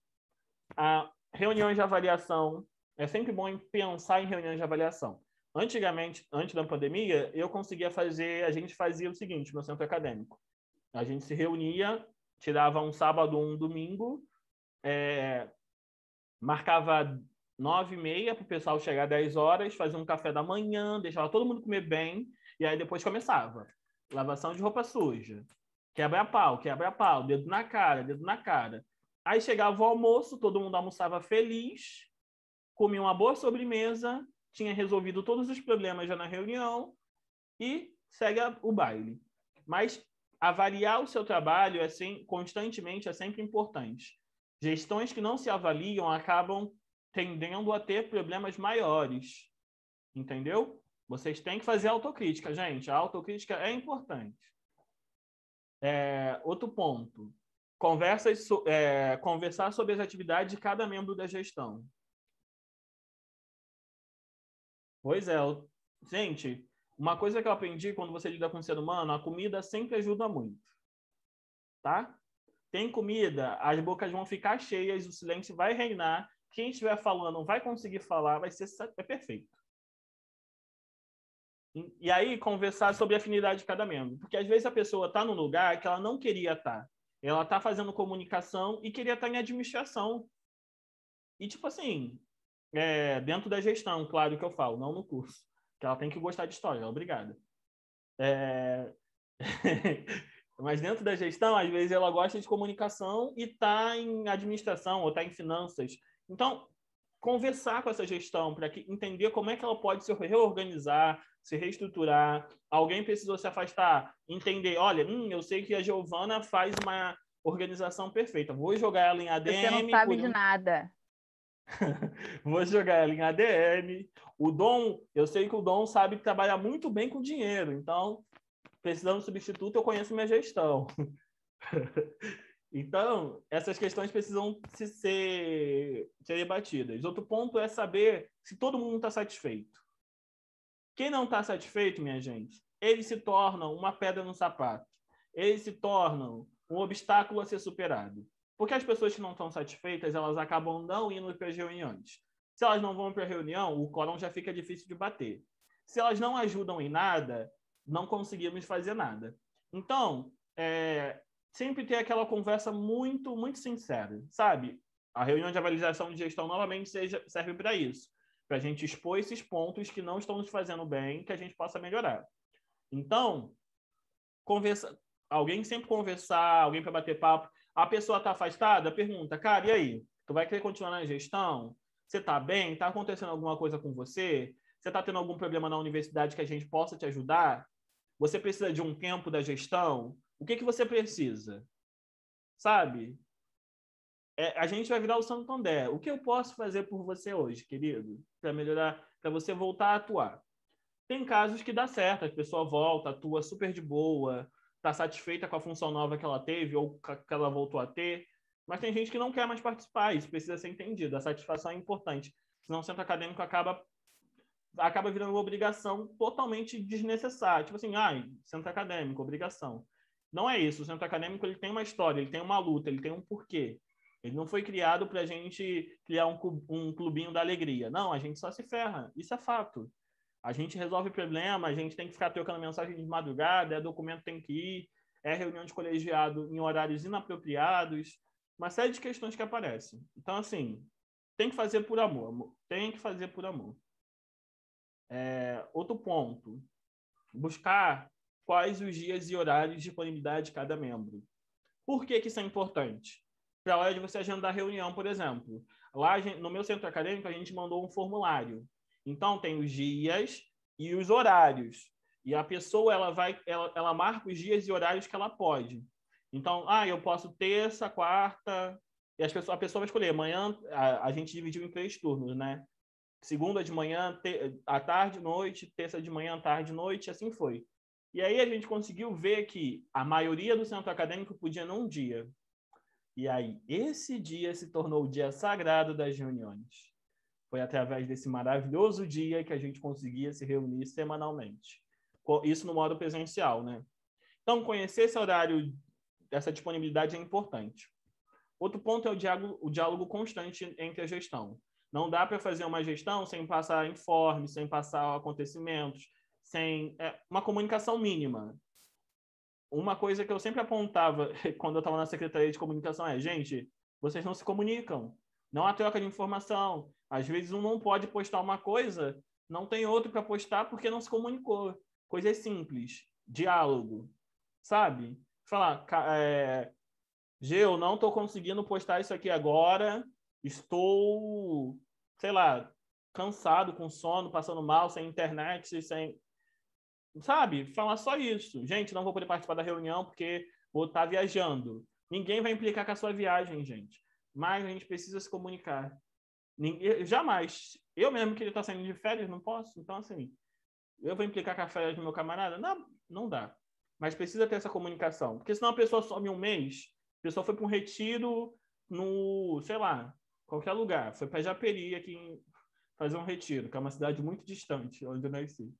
A reuniões de avaliação, é sempre bom pensar em reuniões de avaliação. Antigamente, antes da pandemia, a gente fazia o seguinte no centro acadêmico. A gente se reunia, tirava um sábado, um domingo, marcava 9h30 para o pessoal chegar às 10 horas, fazia um café da manhã, deixava todo mundo comer bem, e aí depois começava. Lavação de roupa suja, quebra-pau, dedo na cara, dedo na cara. Aí chegava o almoço, todo mundo almoçava feliz, comia uma boa sobremesa, tinha resolvido todos os problemas já na reunião e segue o baile. Mas avaliar o seu trabalho constantemente é sempre importante. Gestões que não se avaliam acabam tendendo a ter problemas maiores. Entendeu? Vocês têm que fazer autocrítica, gente. A autocrítica é importante. Outro ponto. Conversar sobre as atividades de cada membro da gestão. Pois é. Gente, uma coisa que eu aprendi quando você lida com o ser humano, a comida sempre ajuda muito. Tá? Tem comida, as bocas vão ficar cheias, o silêncio vai reinar, quem estiver falando não vai conseguir falar, vai ser perfeito. E aí, conversar sobre a afinidade de cada membro. Porque às vezes a pessoa está num lugar que ela não queria estar. Ela está fazendo comunicação e queria estar em administração. E, tipo assim, dentro da gestão, claro que eu falo, não no curso. Que ela tem que gostar de história, obrigada. Mas dentro da gestão, às vezes ela gosta de comunicação e está em administração ou está em finanças. Então, conversar com essa gestão para entender como é que ela pode se reorganizar, se reestruturar. Alguém precisou se afastar, entender, olha, eu sei que a Giovana faz uma organização perfeita, vou jogar ela em ADM. Você não sabe de nada. Vou jogar ela em ADM. O Dom, eu sei que o Dom sabe trabalhar muito bem com dinheiro, então, precisando de substituto, eu conheço minha gestão. Então, essas questões precisam ser debatidas. Outro ponto é saber se todo mundo está satisfeito. Quem não está satisfeito, minha gente, eles se tornam uma pedra no sapato. Eles se tornam um obstáculo a ser superado. Porque as pessoas que não estão satisfeitas, elas acabam não indo para as reuniões. Se elas não vão para a reunião, o quórum já fica difícil de bater. Se elas não ajudam em nada, não conseguimos fazer nada. Então, sempre ter aquela conversa muito, muito sincera, sabe? A reunião de avaliação de gestão novamente serve para isso, para a gente expor esses pontos que não estão nos fazendo bem, que a gente possa melhorar. Então, alguém sempre conversar, alguém para bater papo. A pessoa está afastada, pergunta, cara, e aí? Tu vai querer continuar na gestão? Você está bem? Está acontecendo alguma coisa com você? Você está tendo algum problema na universidade que a gente possa te ajudar? Você precisa de um tempo da gestão? O que você precisa? Sabe? A gente vai virar o Santander. O que eu posso fazer por você hoje, querido? Para melhorar, para você voltar a atuar. Tem casos que dá certo, a pessoa volta, atua super de boa, está satisfeita com a função nova que ela teve ou que ela voltou a ter, mas tem gente que não quer mais participar, isso precisa ser entendido, a satisfação é importante, senão o centro acadêmico acaba virando uma obrigação totalmente desnecessária, tipo assim, centro acadêmico, obrigação. Não é isso, o centro acadêmico ele tem uma história, ele tem uma luta, ele tem um porquê. Ele não foi criado para a gente criar um clubinho da alegria. Não, a gente só se ferra, isso é fato. A gente resolve problema, a gente tem que ficar trocando mensagem de madrugada, documento tem que ir, reunião de colegiado em horários inapropriados, uma série de questões que aparecem. Então, assim, tem que fazer por amor, tem que fazer por amor. Outro ponto, buscar quais os dias e horários de disponibilidade de cada membro. Por que isso é importante? Para a hora de você agendar a reunião, por exemplo. Lá, no meu centro acadêmico, a gente mandou um formulário. Então, tem os dias e os horários. E a pessoa ela marca os dias e horários que ela pode. Então, eu posso terça, quarta. E a pessoa vai escolher. Amanhã, a gente dividiu em 3 turnos, né? Segunda de manhã, à tarde, noite, terça de manhã, tarde, noite, assim foi. E aí a gente conseguiu ver que a maioria do centro acadêmico podia num dia. E aí, esse dia se tornou o dia sagrado das reuniões. Foi através desse maravilhoso dia que a gente conseguia se reunir semanalmente. Isso no modo presencial, né? Então, conhecer esse horário, essa disponibilidade é importante. Outro ponto é o diálogo constante entre a gestão. Não dá para fazer uma gestão sem passar informes, sem passar acontecimentos, sem uma comunicação mínima. Uma coisa que eu sempre apontava quando eu estava na Secretaria de Comunicação gente, vocês não se comunicam, não há troca de informação. Às vezes um não pode postar uma coisa, não tem outro para postar porque não se comunicou. Coisas simples, diálogo, sabe? Falar, eu não estou conseguindo postar isso aqui agora, estou, sei lá, cansado, com sono, passando mal, sem internet, sem... Sabe? Falar só isso. Gente, não vou poder participar da reunião porque vou estar viajando. Ninguém vai implicar com a sua viagem, gente. Mas a gente precisa se comunicar. Jamais. Eu mesmo queria estar saindo de férias, não posso. Então, assim, eu vou implicar com a férias do meu camarada? Não, não dá. Mas precisa ter essa comunicação. Porque senão a pessoa some um mês, a pessoa foi para um retiro no, sei lá, qualquer lugar. Foi para Japeri aqui fazer um retiro, que é uma cidade muito distante, onde eu nasci.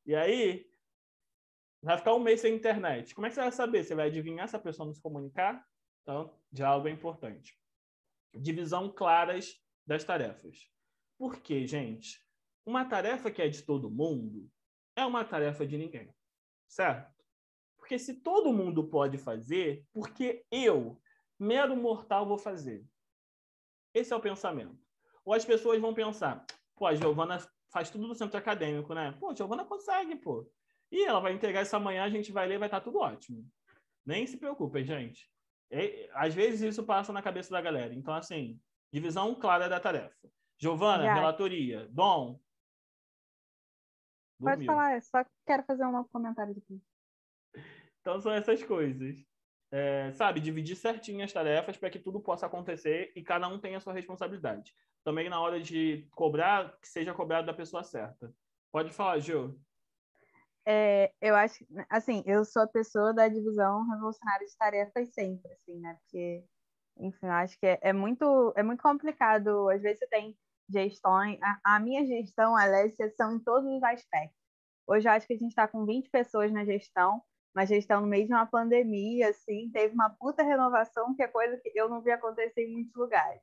E aí, vai ficar um mês sem internet. Como é que você vai saber? Você vai adivinhar se a pessoa não se comunicar? Então, diálogo é importante. Divisão claras das tarefas. Por quê, gente? Uma tarefa que é de todo mundo é uma tarefa de ninguém. Certo? Porque se todo mundo pode fazer, por que eu, mero mortal, vou fazer? Esse é o pensamento. Ou as pessoas vão pensar, pô, a Giovana faz tudo no centro acadêmico, né? Pô, a Giovana consegue, pô. E ela vai entregar isso amanhã, a gente vai ler, vai estar tudo ótimo. Nem se preocupem, gente. Às vezes isso passa na cabeça da galera. Então, assim, divisão clara da tarefa. Giovana, relatoria. Dom. Pode falar, só quero fazer um comentário aqui. Então, são essas coisas. Sabe, dividir certinho as tarefas para que tudo possa acontecer e cada um tenha a sua responsabilidade. Também na hora de cobrar, que seja cobrado da pessoa certa. Pode falar, Gil. Eu acho, assim, eu sou a pessoa da divisão revolucionária de tarefas sempre, assim, né? Porque, enfim, eu acho que é muito complicado. Às vezes você tem gestões, a minha gestão, ela é exceção em todos os aspectos. Hoje eu acho que a gente está com 20 pessoas na gestão uma gestão no meio de uma pandemia, assim, teve uma puta renovação, que é coisa que eu não vi acontecer em muitos lugares.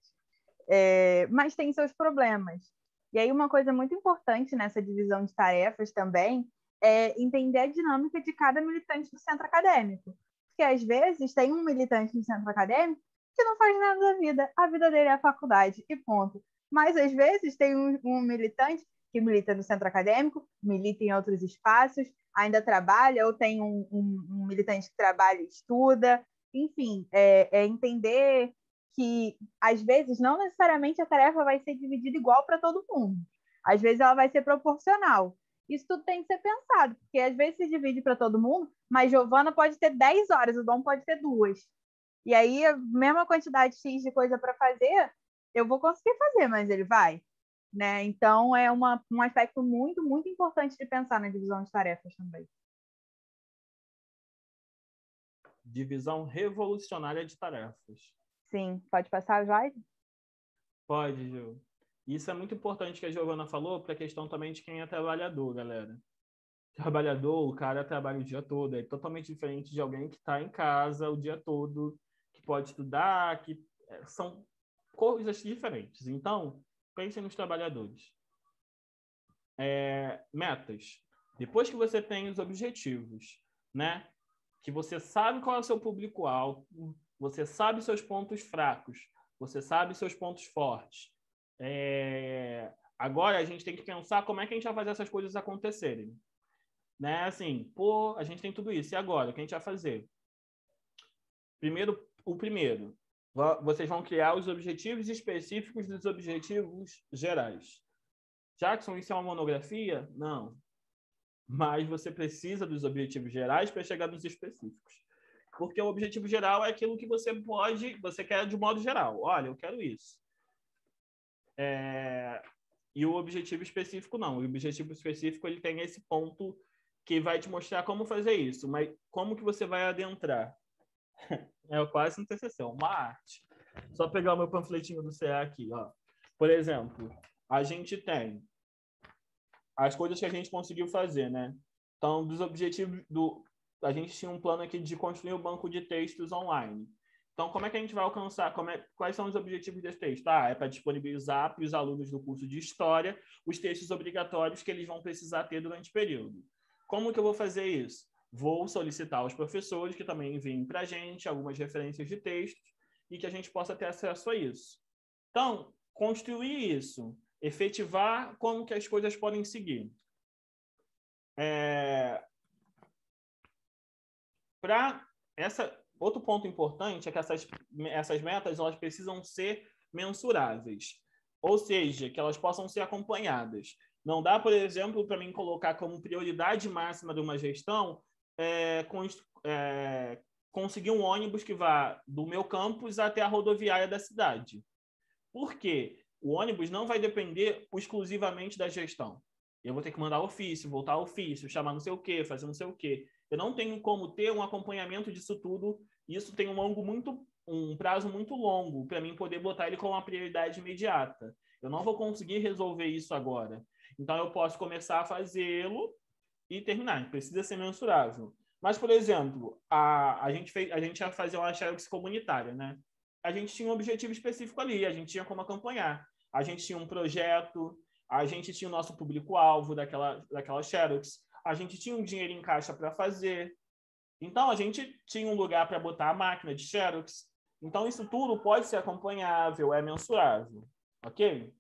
Mas tem seus problemas. E aí uma coisa muito importante nessa divisão de tarefas também é entender a dinâmica de cada militante do centro acadêmico. Porque às vezes tem um militante no centro acadêmico que não faz nada da vida, a vida dele é a faculdade, e ponto. Mas às vezes tem um militante que milita no centro acadêmico, milita em outros espaços, ainda trabalha, ou tem um militante que trabalha e estuda. Enfim, entender que, às vezes, não necessariamente a tarefa vai ser dividida igual para todo mundo. Às vezes, ela vai ser proporcional. Isso tudo tem que ser pensado, porque às vezes se divide para todo mundo, mas Giovana pode ter 10 horas, o Dom pode ter 2. E aí, a mesma quantidade X de coisa para fazer, eu vou conseguir fazer, mas ele vai. Né? Então, é um aspecto muito, muito importante de pensar na divisão de tarefas também. Divisão revolucionária de tarefas. Sim, pode passar, Joyce? Pode, Gil. Isso é muito importante que a Giovana falou para a questão também de quem é trabalhador, galera. Trabalhador, o cara trabalha o dia todo, é totalmente diferente de alguém que está em casa o dia todo, que pode estudar, que são coisas diferentes. Então, pensem nos trabalhadores. Metas. Depois que você tem os objetivos, né? Que você sabe qual é o seu público-alvo, você sabe seus pontos fracos, você sabe seus pontos fortes. Agora a gente tem que pensar como é que a gente vai fazer essas coisas acontecerem. Né? Assim, pô, a gente tem tudo isso. E agora? O que a gente vai fazer? Primeiro, vocês vão criar os objetivos específicos dos objetivos gerais. Jackson, isso é uma monografia? Não. Mas você precisa dos objetivos gerais para chegar nos específicos. Porque o objetivo geral é aquilo que você quer de modo geral. Olha, eu quero isso. E o objetivo específico não. O objetivo específico ele tem esse ponto que vai te mostrar como fazer isso, mas como que você vai adentrar? Quase um TCC, uma arte. Só pegar o meu panfletinho do CA aqui, ó. Por exemplo, a gente tem as coisas que a gente conseguiu fazer, né? Então, dos objetivos a gente tinha um plano aqui de construir um banco de textos online. Então, como é que a gente vai alcançar? Quais são os objetivos desse texto? É para disponibilizar para os alunos do curso de História os textos obrigatórios que eles vão precisar ter durante o período. Como que eu vou fazer isso? Vou solicitar aos professores que também enviem para a gente algumas referências de textos e que a gente possa ter acesso a isso. Então, construir isso, efetivar como que as coisas podem seguir. Outro ponto importante é que essas metas elas precisam ser mensuráveis, ou seja, que elas possam ser acompanhadas. Não dá, por exemplo, para mim colocar como prioridade máxima de uma gestão conseguir um ônibus que vá do meu campus até a rodoviária da cidade. Por quê? O ônibus não vai depender exclusivamente da gestão. Eu vou ter que mandar ofício, voltar ofício, chamar não sei o quê, fazer não sei o quê. Eu não tenho como ter um acompanhamento disso tudo. Isso tem um prazo muito longo para mim poder botar ele como uma prioridade imediata. Eu não vou conseguir resolver isso agora. Então, eu posso começar a fazê-lo e terminar. Precisa ser mensurável. Mas, por exemplo, a gente ia fazer uma xerox comunitária, né? A gente tinha um objetivo específico ali, a gente tinha como acompanhar. A gente tinha um projeto, a gente tinha o nosso público-alvo daquela xerox, a gente tinha um dinheiro em caixa para fazer. Então, a gente tinha um lugar para botar a máquina de xerox. Então, isso tudo pode ser acompanhável, é mensurável. Ok?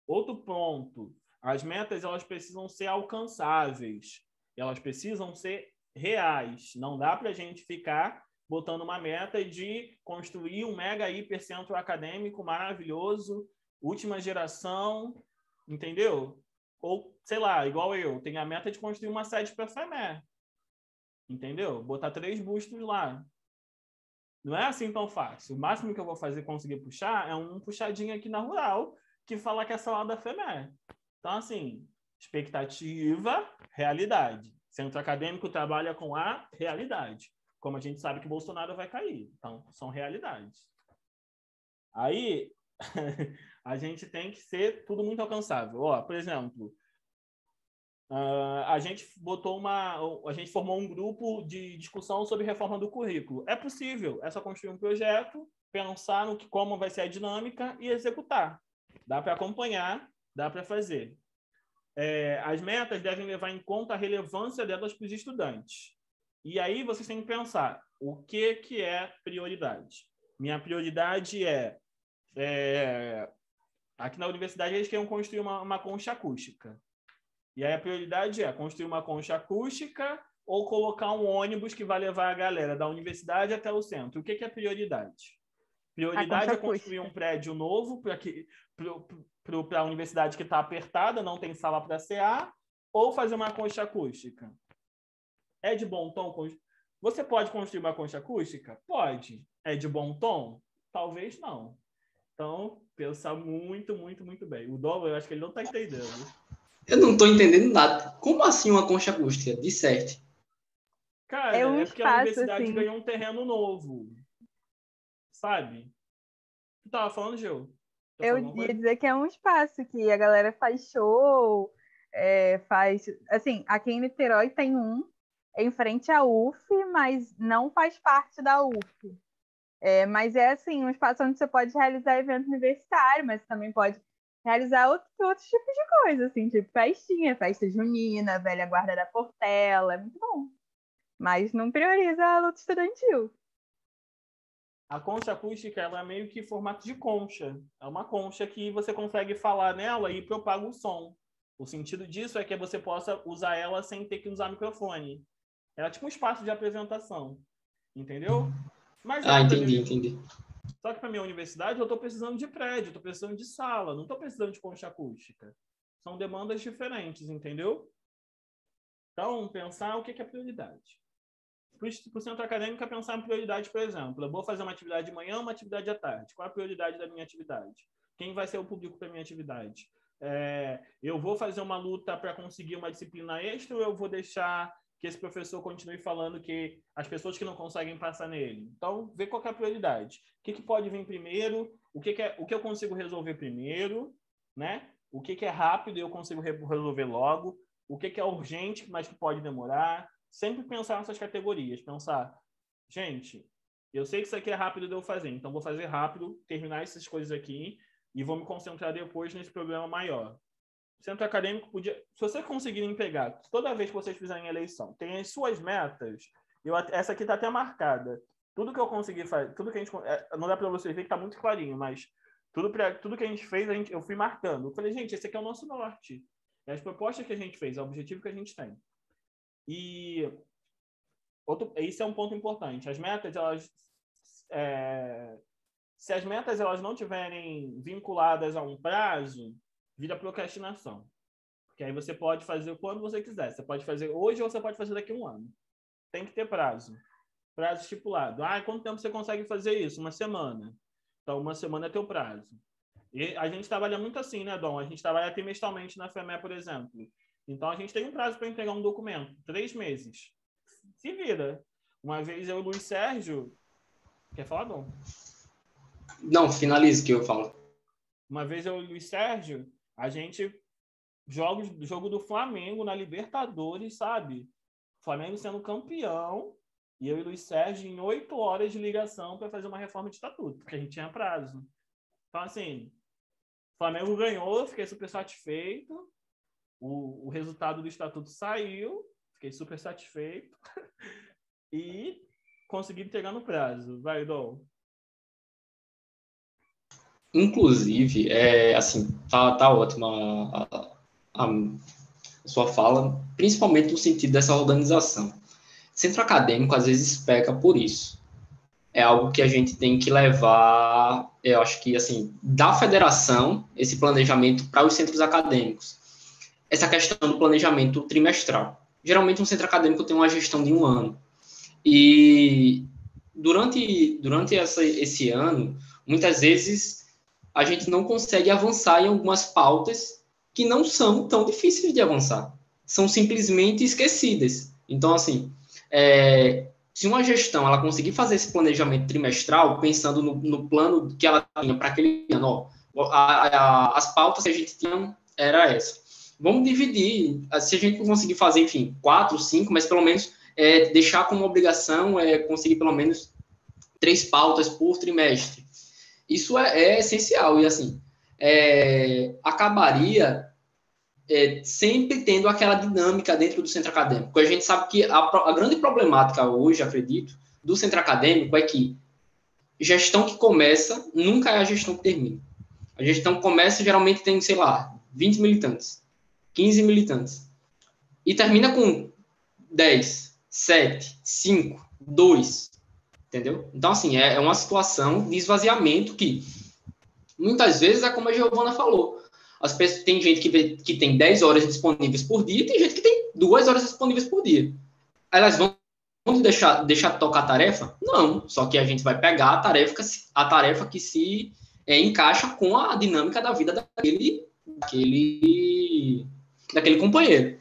Outro ponto. As metas elas precisam ser alcançáveis. Elas precisam ser reais. Não dá para a gente ficar botando uma meta de construir um mega hipercentro acadêmico maravilhoso, última geração, entendeu? Ou, sei lá, igual eu, tenho a meta de construir uma sede para a FEMER. Entendeu? Botar 3 bustos lá. Não é assim tão fácil. O máximo que eu vou conseguir puxar é um puxadinho aqui na Rural, que fala que é salada FEMER. Então, assim, expectativa, realidade. Centro acadêmico trabalha com a realidade. Como a gente sabe que Bolsonaro vai cair. Então, são realidades. Aí, a gente tem que ser tudo muito alcançável. Por exemplo, A gente formou um grupo de discussão sobre reforma do currículo. É possível, é só construir um projeto, pensar como vai ser a dinâmica e executar. Dá para acompanhar, dá para fazer. As metas devem levar em conta a relevância delas para os estudantes. E aí vocês têm que pensar o que é prioridade. Minha prioridade aqui na universidade eles querem construir uma concha acústica. E aí a prioridade é construir uma concha acústica ou colocar um ônibus que vai levar a galera da universidade até o centro. O que é prioridade? Prioridade é construir um prédio novo para a universidade que está apertada, não tem sala para CA, ou fazer uma concha acústica. É de bom tom? Você pode construir uma concha acústica? Pode. É de bom tom? Talvez não. Então, pensar muito, muito, muito bem. O Dom, eu acho que ele não está entendendo. Eu não estou entendendo nada. Como assim uma concha acústica? Disserte. Cara, é porque a universidade assim ganhou um terreno novo. Sabe? Tu tava falando, Gil? Eu ia dizer que é um espaço que a galera faz show, faz... Assim, aqui em Niterói tem em frente à UF, mas não faz parte da UF. Mas é assim, um espaço onde você pode realizar evento universitário, mas também pode realizar outros tipos de coisa, assim, tipo festinha, festa junina, velha guarda da Portela, é muito bom. Mas não prioriza a luta estudantil. A concha acústica, ela é meio que formato de concha. É uma concha que você consegue falar nela e propaga o som. O sentido disso é que você possa usar ela sem ter que usar microfone. Ela é tipo um espaço de apresentação. Entendeu? Mas entendi. Só que para minha universidade eu estou precisando de prédio, estou precisando de sala, não estou precisando de concha acústica. São demandas diferentes, entendeu? Então, pensar o que é prioridade. Para o centro acadêmico é pensar em prioridade, por exemplo. Eu vou fazer uma atividade de manhã, uma atividade à tarde. Qual é a prioridade da minha atividade? Quem vai ser o público para a minha atividade? Eu vou fazer uma luta para conseguir uma disciplina extra ou eu vou deixar que esse professor continue falando que as pessoas que não conseguem passar nele? Então, ver qual é a prioridade. O que pode vir primeiro? O que eu consigo resolver primeiro? Né? O que é rápido e eu consigo resolver logo? O que é urgente, mas que pode demorar? Sempre pensar nessas categorias. Pensar, gente, eu sei que isso aqui é rápido de eu fazer, então vou fazer rápido, terminar essas coisas aqui e vou me concentrar depois nesse problema maior. O centro acadêmico podia... Se vocês conseguirem pegar, toda vez que vocês fizerem eleição, tem as suas metas, essa aqui está até marcada. Tudo que eu consegui fazer, tudo que a gente... Não dá para vocês ver que está muito clarinho, mas tudo que a gente fez, eu fui marcando. Eu falei, gente, esse aqui é o nosso norte. É as propostas que a gente fez, é o objetivo que a gente tem. E esse é um ponto importante. As metas, se as metas elas não tiverem vinculadas a um prazo, vira procrastinação. Porque aí você pode fazer quando você quiser. Você pode fazer hoje ou você pode fazer daqui a um ano. Tem que ter prazo. Prazo estipulado. Quanto tempo você consegue fazer isso? Uma semana. Então, uma semana é teu prazo. E a gente trabalha muito assim, né, Dom? A gente trabalha trimestralmente na FEME, por exemplo. Então, a gente tem um prazo para entregar um documento. 3 meses. Se vira. Uma vez eu e o Luiz Sérgio... Quer falar, Dom? Não, finalize que eu falo. Uma vez eu e o Luiz Sérgio, a gente jogo do Flamengo na Libertadores, sabe? Flamengo sendo campeão e eu e o Luiz Sérgio em 8 horas de ligação para fazer uma reforma de estatuto, porque a gente tinha prazo. Então, assim, o Flamengo ganhou, fiquei super satisfeito. O resultado do estatuto saiu, fiquei super satisfeito. E consegui entregar no prazo. Vai, Dom. Inclusive, assim, tá ótima a sua fala, principalmente no sentido dessa organização. Centro acadêmico, às vezes, peca por isso. É algo que a gente tem que levar, eu acho que, assim, da federação, esse planejamento para os centros acadêmicos. Essa questão do planejamento trimestral. Geralmente, um centro acadêmico tem uma gestão de 1 ano. E durante esse ano, muitas vezes, a gente não consegue avançar em algumas pautas que não são tão difíceis de avançar. São simplesmente esquecidas. Então, assim, se uma gestão ela conseguir fazer esse planejamento trimestral, pensando no plano que ela tinha para aquele ano, as pautas que a gente tinha era essa. vamos dividir. Se a gente não conseguir fazer, enfim, 4, 5, mas pelo menos deixar como obrigação conseguir pelo menos 3 pautas por trimestre. Isso é essencial. E, assim, acabaria sempre tendo aquela dinâmica dentro do centro acadêmico. A gente sabe que a grande problemática hoje, acredito, do centro acadêmico é que gestão que começa nunca é a gestão que termina. A gestão que começa geralmente tem, sei lá, 20 militantes, 15 militantes. E termina com 10, 7, 5, 2. Entendeu? Então, assim, é uma situação de esvaziamento que muitas vezes é como a Giovana falou. As pessoas, tem gente que tem 10 horas disponíveis por dia e tem gente que tem 2 horas disponíveis por dia. Elas vão deixar tocar a tarefa? Não, só que a gente vai pegar a tarefa que se encaixa com a dinâmica da vida daquele companheiro.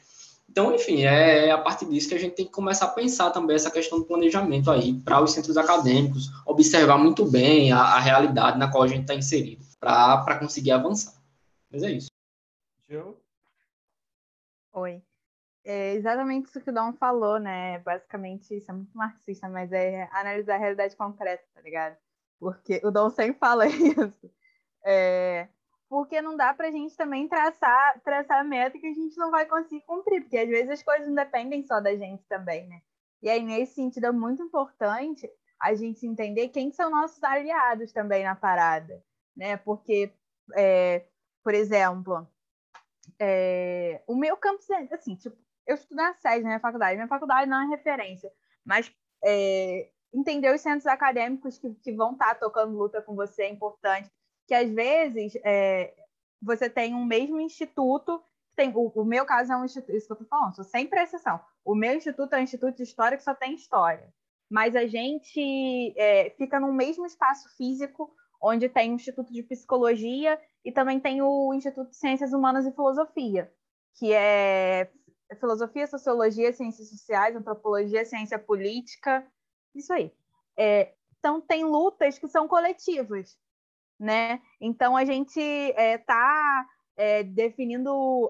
Então, enfim, é a partir disso que a gente tem que começar a pensar também essa questão do planejamento aí para os centros acadêmicos, observar muito bem a realidade na qual a gente está inserido, para conseguir avançar. Mas é isso. Oi. É exatamente isso que o Dom falou, né? Basicamente, isso é muito marxista, mas é analisar a realidade concreta, tá ligado? Porque o Dom sempre fala isso. Porque não dá pra gente também traçar a meta que a gente não vai conseguir cumprir, porque às vezes as coisas não dependem só da gente também, né? E aí, nesse sentido, é muito importante a gente entender quem são nossos aliados também na parada, né? Porque, por exemplo, o meu campus, assim, tipo, eu estudo na SES, na minha faculdade não é referência, mas entender os centros acadêmicos que vão estar tocando luta com você é importante, que às vezes você tem um mesmo instituto, o meu caso é um instituto, isso que eu tô falando, sou sempre a exceção. O meu instituto é um instituto de história que só tem história, mas a gente fica no mesmo espaço físico, onde tem o Instituto de Psicologia e também tem o Instituto de Ciências Humanas e Filosofia, que é Filosofia, Sociologia, Ciências Sociais, Antropologia, Ciência Política, isso aí. Então, tem lutas que são coletivas, né? Então, a gente está definindo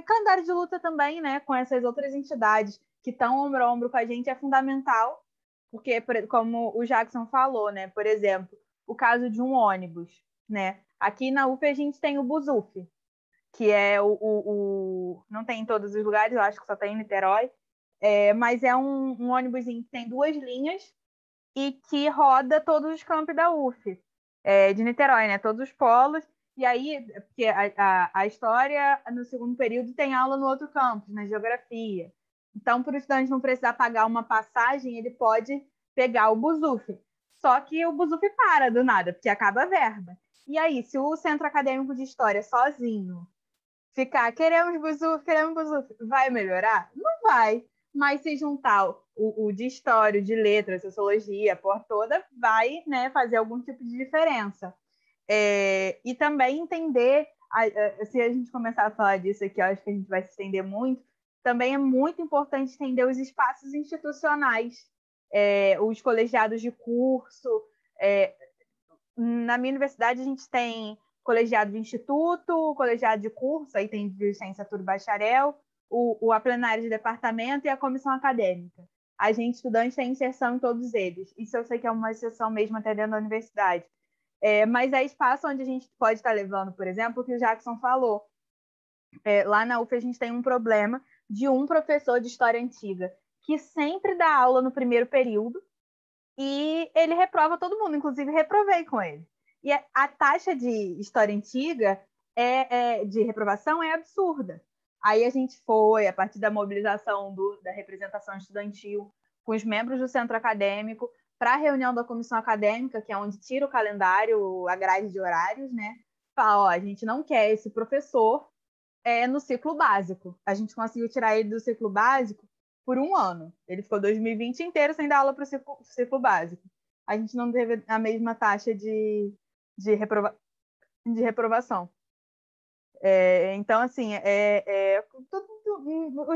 calendário de luta também, né? Com essas outras entidades que estão ombro a ombro com a gente, é fundamental, porque, como o Jackson falou, né? Por exemplo, o caso de um ônibus, né? Aqui na UF a gente tem o Busuf, que é não tem em todos os lugares, eu acho que só tem em Niterói, mas é um ônibus que tem 2 linhas e que roda todos os campos da UF, de Niterói, né? Todos os polos. E aí, porque a história, no segundo período, tem aula no outro campus, na geografia. Então, para o estudante não precisar pagar uma passagem, ele pode pegar o Busuf. Só que o Busuf para do nada, porque acaba a verba. E aí, se o Centro Acadêmico de História sozinho ficar, queremos Busuf, vai melhorar? Não vai. Mas se juntar o de História, de Letras, Sociologia, por toda, vai, né, fazer algum tipo de diferença. E também entender, se a gente começar a falar disso aqui, eu acho que a gente vai se estender muito, também é muito importante entender os espaços institucionais, os colegiados de curso. Na minha universidade, a gente tem colegiado de instituto, colegiado de curso, aí tem de licenciatura e bacharel, a plenária de departamento e a comissão acadêmica. A gente, estudante, tem inserção em todos eles. Isso eu sei que é uma exceção mesmo até dentro da universidade. Mas é espaço onde a gente pode estar levando, por exemplo, o que o Jackson falou. Lá na UF a gente tem um problema de um professor de história antiga que sempre dá aula no primeiro período e ele reprova todo mundo, inclusive reprovei com ele. E a taxa de história antiga de reprovação é absurda. Aí a gente foi, a partir da mobilização da representação estudantil, com os membros do centro acadêmico, para a reunião da comissão acadêmica, que é onde tira o calendário, a grade de horários, né? Fala, a gente não quer esse professor no ciclo básico. A gente conseguiu tirar ele do ciclo básico por 1 ano. Ele ficou 2020 inteiro sem dar aula para o ciclo básico. A gente não teve a mesma taxa de reprovação. Então, assim, o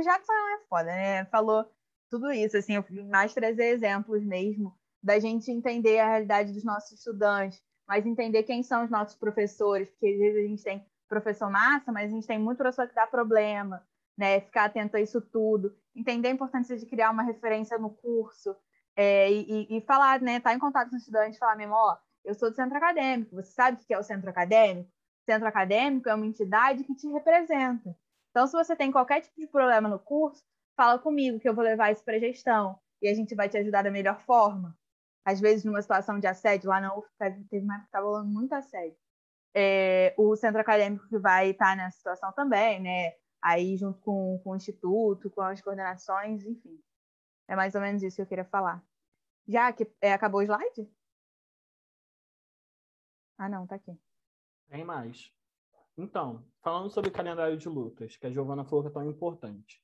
Jackson é foda, né? Falou tudo isso, assim, eu fui mais trazer exemplos mesmo da gente entender a realidade dos nossos estudantes, mas entender quem são os nossos professores, porque às vezes a gente tem professor massa, mas a gente tem muito professor que dá problema, né? Ficar atento a isso tudo, entender a importância de criar uma referência no curso, e falar, né? Estar em contato com o estudante, falar mesmo, ó, eu sou do centro acadêmico, você sabe o que é o centro acadêmico? O centro acadêmico é uma entidade que te representa. Então, se você tem qualquer tipo de problema no curso, fala comigo que eu vou levar isso para a gestão e a gente vai te ajudar da melhor forma. Às vezes, numa situação de assédio, lá na UF teve uma época que estava rolando muito assédio. O centro acadêmico que vai estar nessa situação também, né? Aí, junto com o instituto, com as coordenações, enfim. É mais ou menos isso que eu queria falar. Já que acabou o slide? Ah, não, tá aqui. Tem mais. Então, falando sobre o calendário de lutas, que a Giovana falou que é tão importante.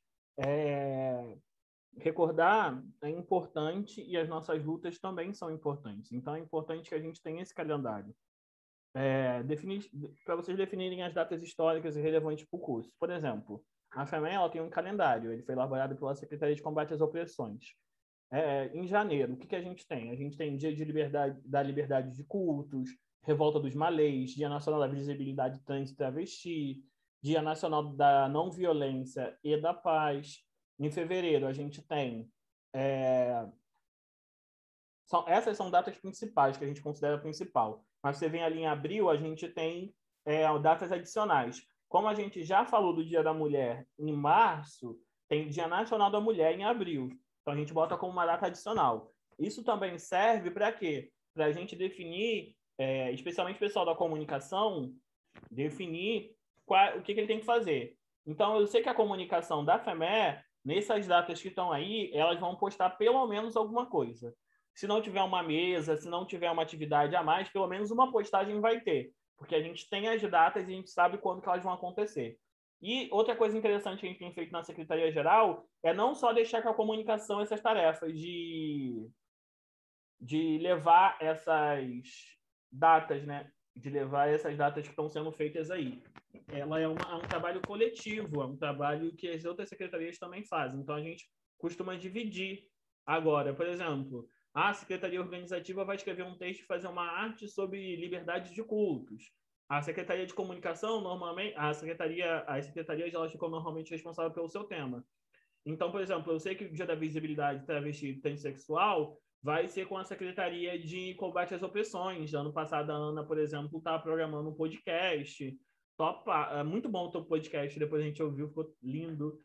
Recordar é importante e as nossas lutas também são importantes. Então, é importante que a gente tenha esse calendário. Para vocês definirem as datas históricas e relevantes para o curso. Por exemplo, a FEMEN ela tem um calendário, ele foi elaborado pela Secretaria de Combate às Opressões. Em janeiro, o que a gente tem? A gente tem Dia de da Liberdade de Cultos, Revolta dos Malês, Dia Nacional da Visibilidade Trans e Travesti, Dia Nacional da Não Violência e da Paz. Em fevereiro, a gente tem... essas são datas principais, que a gente considera principal. Mas você vem ali em abril, a gente tem datas adicionais. Como a gente já falou do Dia da Mulher em março, tem Dia Nacional da Mulher em abril. Então, a gente bota como uma data adicional. Isso também serve para quê? Para a gente definir, especialmente o pessoal da comunicação, definir o que ele tem que fazer. Então, eu sei que a comunicação da FEME, nessas datas que estão aí, elas vão postar pelo menos alguma coisa. Se não tiver uma mesa, se não tiver uma atividade a mais, pelo menos uma postagem vai ter. Porque a gente tem as datas e a gente sabe quando que elas vão acontecer. E outra coisa interessante que a gente tem feito na Secretaria-Geral é não só deixar com a comunicação essas tarefas de levar essas datas, né? De levar essas datas que estão sendo feitas aí. Ela é um trabalho coletivo, é um trabalho que as outras secretarias também fazem. Então, a gente costuma dividir. Agora, por exemplo, a Secretaria Organizativa vai escrever um texto e fazer uma arte sobre liberdade de cultos. A Secretaria de Comunicação, normalmente, as secretarias elas ficam normalmente responsáveis pelo seu tema. Então, por exemplo, eu sei que o Dia da Visibilidade Travesti e Transsexual vai ser com a Secretaria de Combate às Opressões. Ano passado, a Ana, por exemplo, estava programando um podcast. Muito bom o teu podcast, depois a gente ouviu, ficou lindo,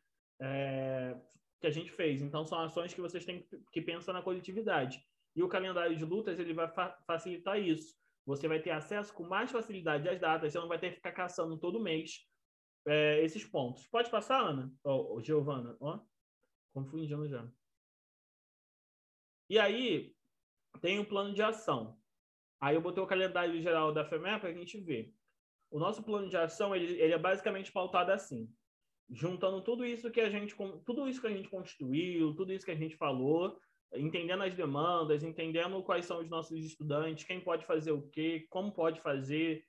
que a gente fez. Então, são ações que vocês têm que pensar na coletividade. E o calendário de lutas ele vai facilitar isso. Você vai ter acesso com mais facilidade às datas, você não vai ter que ficar caçando todo mês esses pontos. Pode passar, Ana? Giovana? Confundindo já. E aí, tem um plano de ação. Aí eu botei o calendário geral da FEME para a gente ver. O nosso plano de ação ele é basicamente pautado assim, juntando tudo isso que a gente construiu, tudo isso que a gente falou, entendendo as demandas, entendendo quais são os nossos estudantes, quem pode fazer o quê, como pode fazer,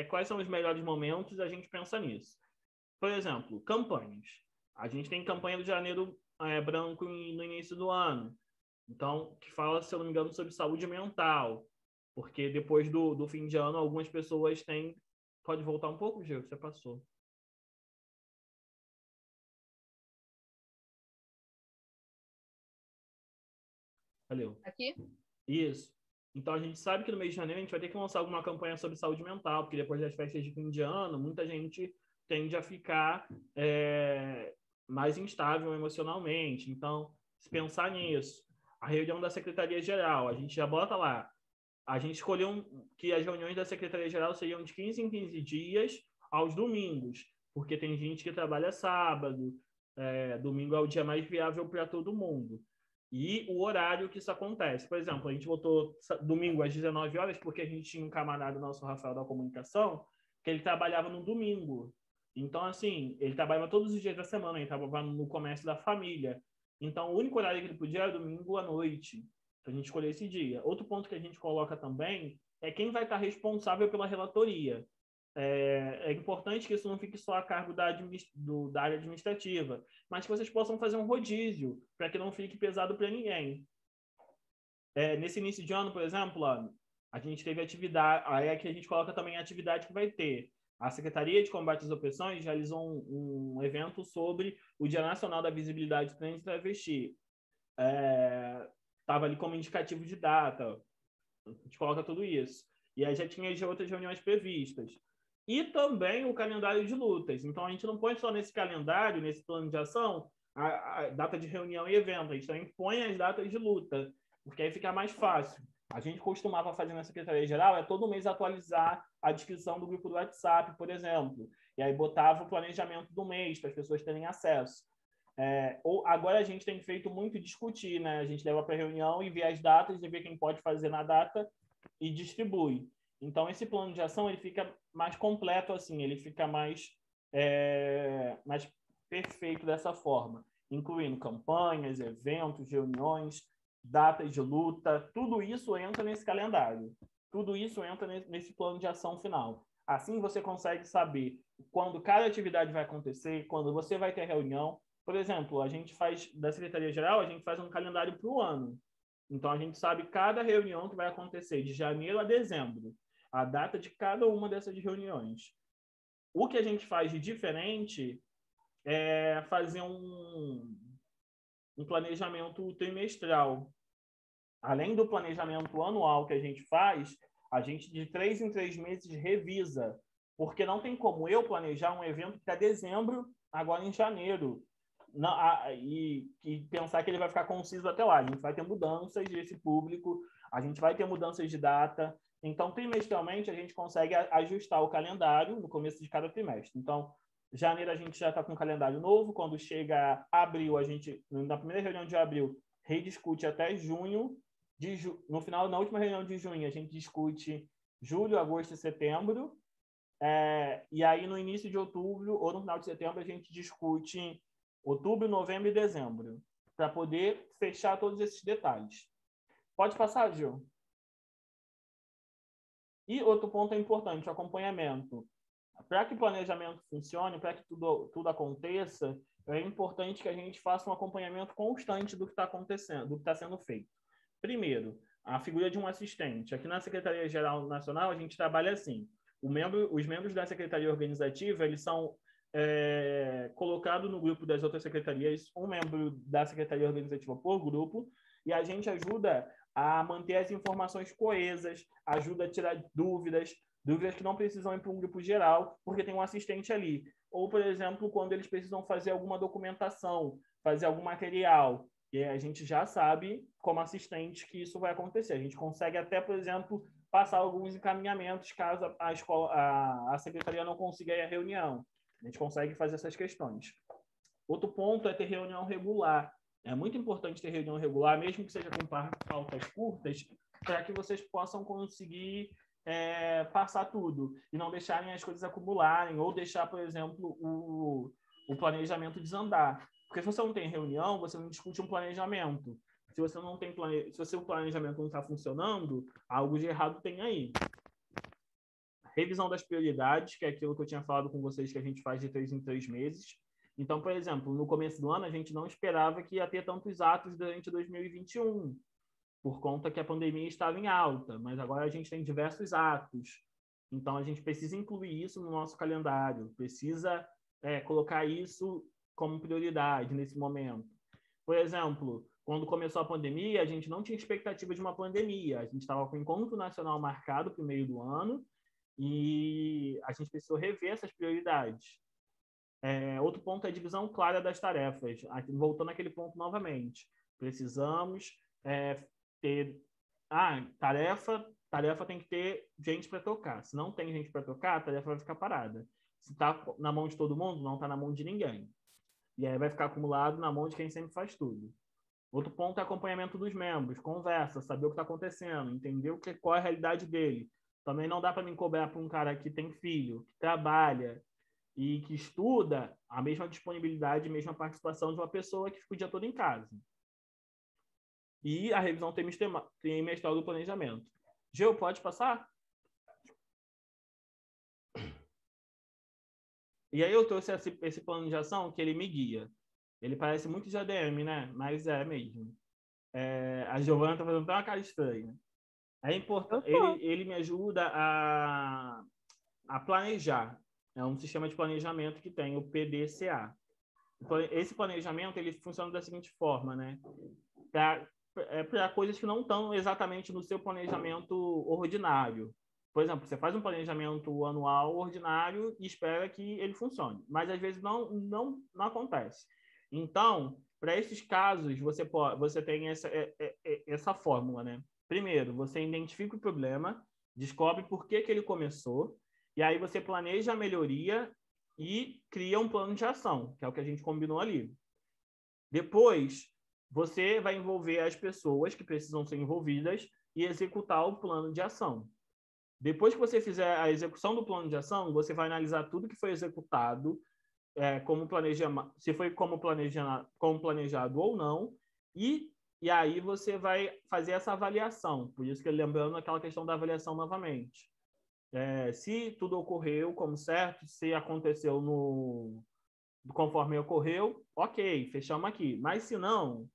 quais são os melhores momentos, a gente pensa nisso. Por exemplo, campanhas. A gente tem campanha do Janeiro Branco no início do ano. Então, que fala, se eu não me engano, sobre saúde mental. Porque depois do fim de ano, algumas pessoas têm... Pode voltar um pouco, Gil? Você passou. Valeu. Aqui? Isso. Então, a gente sabe que no mês de janeiro a gente vai ter que lançar alguma campanha sobre saúde mental, porque depois das festas de fim de ano, muita gente tende a ficar mais instável emocionalmente. Então, se pensar nisso. A reunião da Secretaria-Geral, a gente já bota lá. A gente escolheu que as reuniões da Secretaria-Geral seriam de 15 em 15 dias, aos domingos, porque tem gente que trabalha sábado, domingo é o dia mais viável para todo mundo. E o horário que isso acontece. Por exemplo, a gente botou domingo às 19 horas, porque a gente tinha um camarada nosso, Rafael, da comunicação, que ele trabalhava no domingo. Então, assim, ele trabalhava todos os dias da semana, ele trabalhava no comércio da família. Então, o único horário que ele podia era domingo à noite. Então, a gente escolheu esse dia. Outro ponto que a gente coloca também é quem vai estar responsável pela relatoria. É importante que isso não fique só a cargo da área administrativa, mas que vocês possam fazer um rodízio, para que não fique pesado para ninguém. Nesse início de ano, por exemplo, a gente teve atividade, aí é que a gente coloca também a atividade que vai ter. A Secretaria de Combate às Opressões realizou um evento sobre o Dia Nacional da Visibilidade Trans e Travesti. Estava ali como indicativo de data, a gente coloca tudo isso. E aí já tinha as outras reuniões previstas. E também o calendário de lutas. Então, a gente não põe só nesse calendário, nesse plano de ação, a data de reunião e evento. A gente também põe as datas de luta, porque aí fica mais fácil. A gente costumava fazer na Secretaria-Geral todo mês atualizar a descrição do grupo do WhatsApp, por exemplo. E aí botava o planejamento do mês para as pessoas terem acesso. Agora a gente tem feito muito discutir, né? A gente leva para a reunião e vê as datas e vê quem pode fazer na data e distribui. Então, esse plano de ação ele fica mais completo, assim, ele fica mais perfeito dessa forma, incluindo campanhas, eventos, reuniões, datas de luta, tudo isso entra nesse calendário, tudo isso entra nesse plano de ação final. Assim, você consegue saber quando cada atividade vai acontecer, quando você vai ter reunião. Por exemplo, a gente faz, da Secretaria-Geral, a gente faz um calendário para o ano. Então, a gente sabe cada reunião que vai acontecer de janeiro a dezembro, a data de cada uma dessas reuniões. O que a gente faz de diferente é fazer um planejamento trimestral. Além do planejamento anual que a gente de 3 em 3 meses revisa, porque não tem como eu planejar um evento para dezembro, agora em janeiro, e pensar que ele vai ficar conciso até lá. A gente vai ter mudanças desse público, a gente vai ter mudanças de data. Então, trimestralmente, a gente consegue ajustar o calendário no começo de cada trimestre. Então, janeiro a gente já está com um calendário novo. Quando chega abril, a gente, na primeira reunião de abril, rediscute até junho. No final, na última reunião de junho, a gente discute julho, agosto e setembro. E aí, no início de outubro ou no final de setembro, a gente discute outubro, novembro e dezembro, para poder fechar todos esses detalhes. Pode passar, Gil? E outro ponto importante, o acompanhamento. Para que o planejamento funcione, para que tudo aconteça, é importante que a gente faça um acompanhamento constante do que está acontecendo, do que está sendo feito. Primeiro, a figura de um assistente. Aqui na Secretaria-Geral Nacional, a gente trabalha assim. Os membros da Secretaria Organizativa, eles são colocados no grupo das outras secretarias, um membro da Secretaria Organizativa por grupo, e a gente ajuda a manter as informações coesas, ajuda a tirar dúvidas que não precisam ir para um grupo geral, porque tem um assistente ali. Ou, por exemplo, quando eles precisam fazer alguma documentação, fazer algum material, e a gente já sabe, como assistente, que isso vai acontecer. A gente consegue até, por exemplo, passar alguns encaminhamentos caso a secretaria não consiga ir à reunião. A gente consegue fazer essas questões. Outro ponto é ter reunião regular. É muito importante ter reunião regular, mesmo que seja com pautas curtas, para que vocês possam conseguir passar tudo e não deixarem as coisas acumularem ou deixar, por exemplo, o planejamento desandar. Porque se você não tem reunião, você não discute um planejamento. Se você não tem se o seu planejamento não está funcionando, algo de errado tem aí. Revisão das prioridades, que é aquilo que eu tinha falado com vocês que a gente faz de 3 em 3 meses. Então, por exemplo, no começo do ano, a gente não esperava que ia ter tantos atos durante 2021, por conta que a pandemia estava em alta, mas agora a gente tem diversos atos. Então, a gente precisa incluir isso no nosso calendário, precisa colocar isso como prioridade nesse momento. Por exemplo, quando começou a pandemia, a gente não tinha expectativa de uma pandemia. A gente estava com o Encontro Nacional marcado para o meio do ano e a gente precisou rever essas prioridades. Outro ponto é a divisão clara das tarefas. Voltando àquele ponto novamente. Precisamos ter... tarefa tem que ter gente para tocar. Se não tem gente para tocar, a tarefa vai ficar parada. Se está na mão de todo mundo, não está na mão de ninguém. E aí vai ficar acumulado na mão de quem sempre faz tudo. Outro ponto é acompanhamento dos membros, conversa, saber o que está acontecendo, entender qual é a realidade dele. Também não dá para me cobrar para um cara que tem filho, que trabalha e que estuda a mesma disponibilidade, a mesma participação de uma pessoa que fica o dia todo em casa. E a revisão trimestral do planejamento. Gil, pode passar? E aí eu trouxe esse plano de ação que ele me guia. Ele parece muito de ADM, né? Mas é mesmo. A Giovana está fazendo até uma cara estranha. É importante. Ele me ajuda a planejar. É um sistema de planejamento que tem o PDCA. Esse planejamento ele funciona da seguinte forma, né? Para coisas que não estão exatamente no seu planejamento ordinário. Por exemplo, você faz um planejamento anual ordinário e espera que ele funcione, mas às vezes não acontece. Então, para esses casos, você tem essa fórmula, né? Primeiro, você identifica o problema, descobre por que ele começou, e aí você planeja a melhoria e cria um plano de ação, que é o que a gente combinou ali. Depois, você vai envolver as pessoas que precisam ser envolvidas e executar o plano de ação. Depois que você fizer a execução do plano de ação, você vai analisar tudo que foi executado, se foi como planejado ou não, e aí você vai fazer essa avaliação. Por isso que lembrando aquela questão da avaliação novamente. Se tudo ocorreu como certo, se aconteceu conforme ocorreu, ok, fechamos aqui. Mas se não,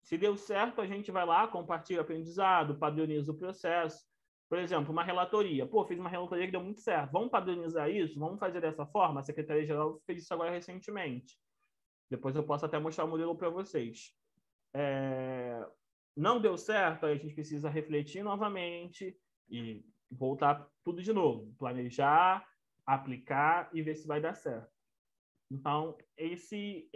se deu certo, a gente vai lá, compartilha o aprendizado, padroniza o processo. Por exemplo, uma relatoria. Fiz uma relatoria que deu muito certo. Vamos padronizar isso? Vamos fazer dessa forma? A Secretaria-Geral fez isso agora recentemente. Depois eu posso até mostrar o modelo para vocês. Não deu certo, aí a gente precisa refletir novamente e voltar tudo de novo. Planejar, aplicar e ver se vai dar certo. Então, esses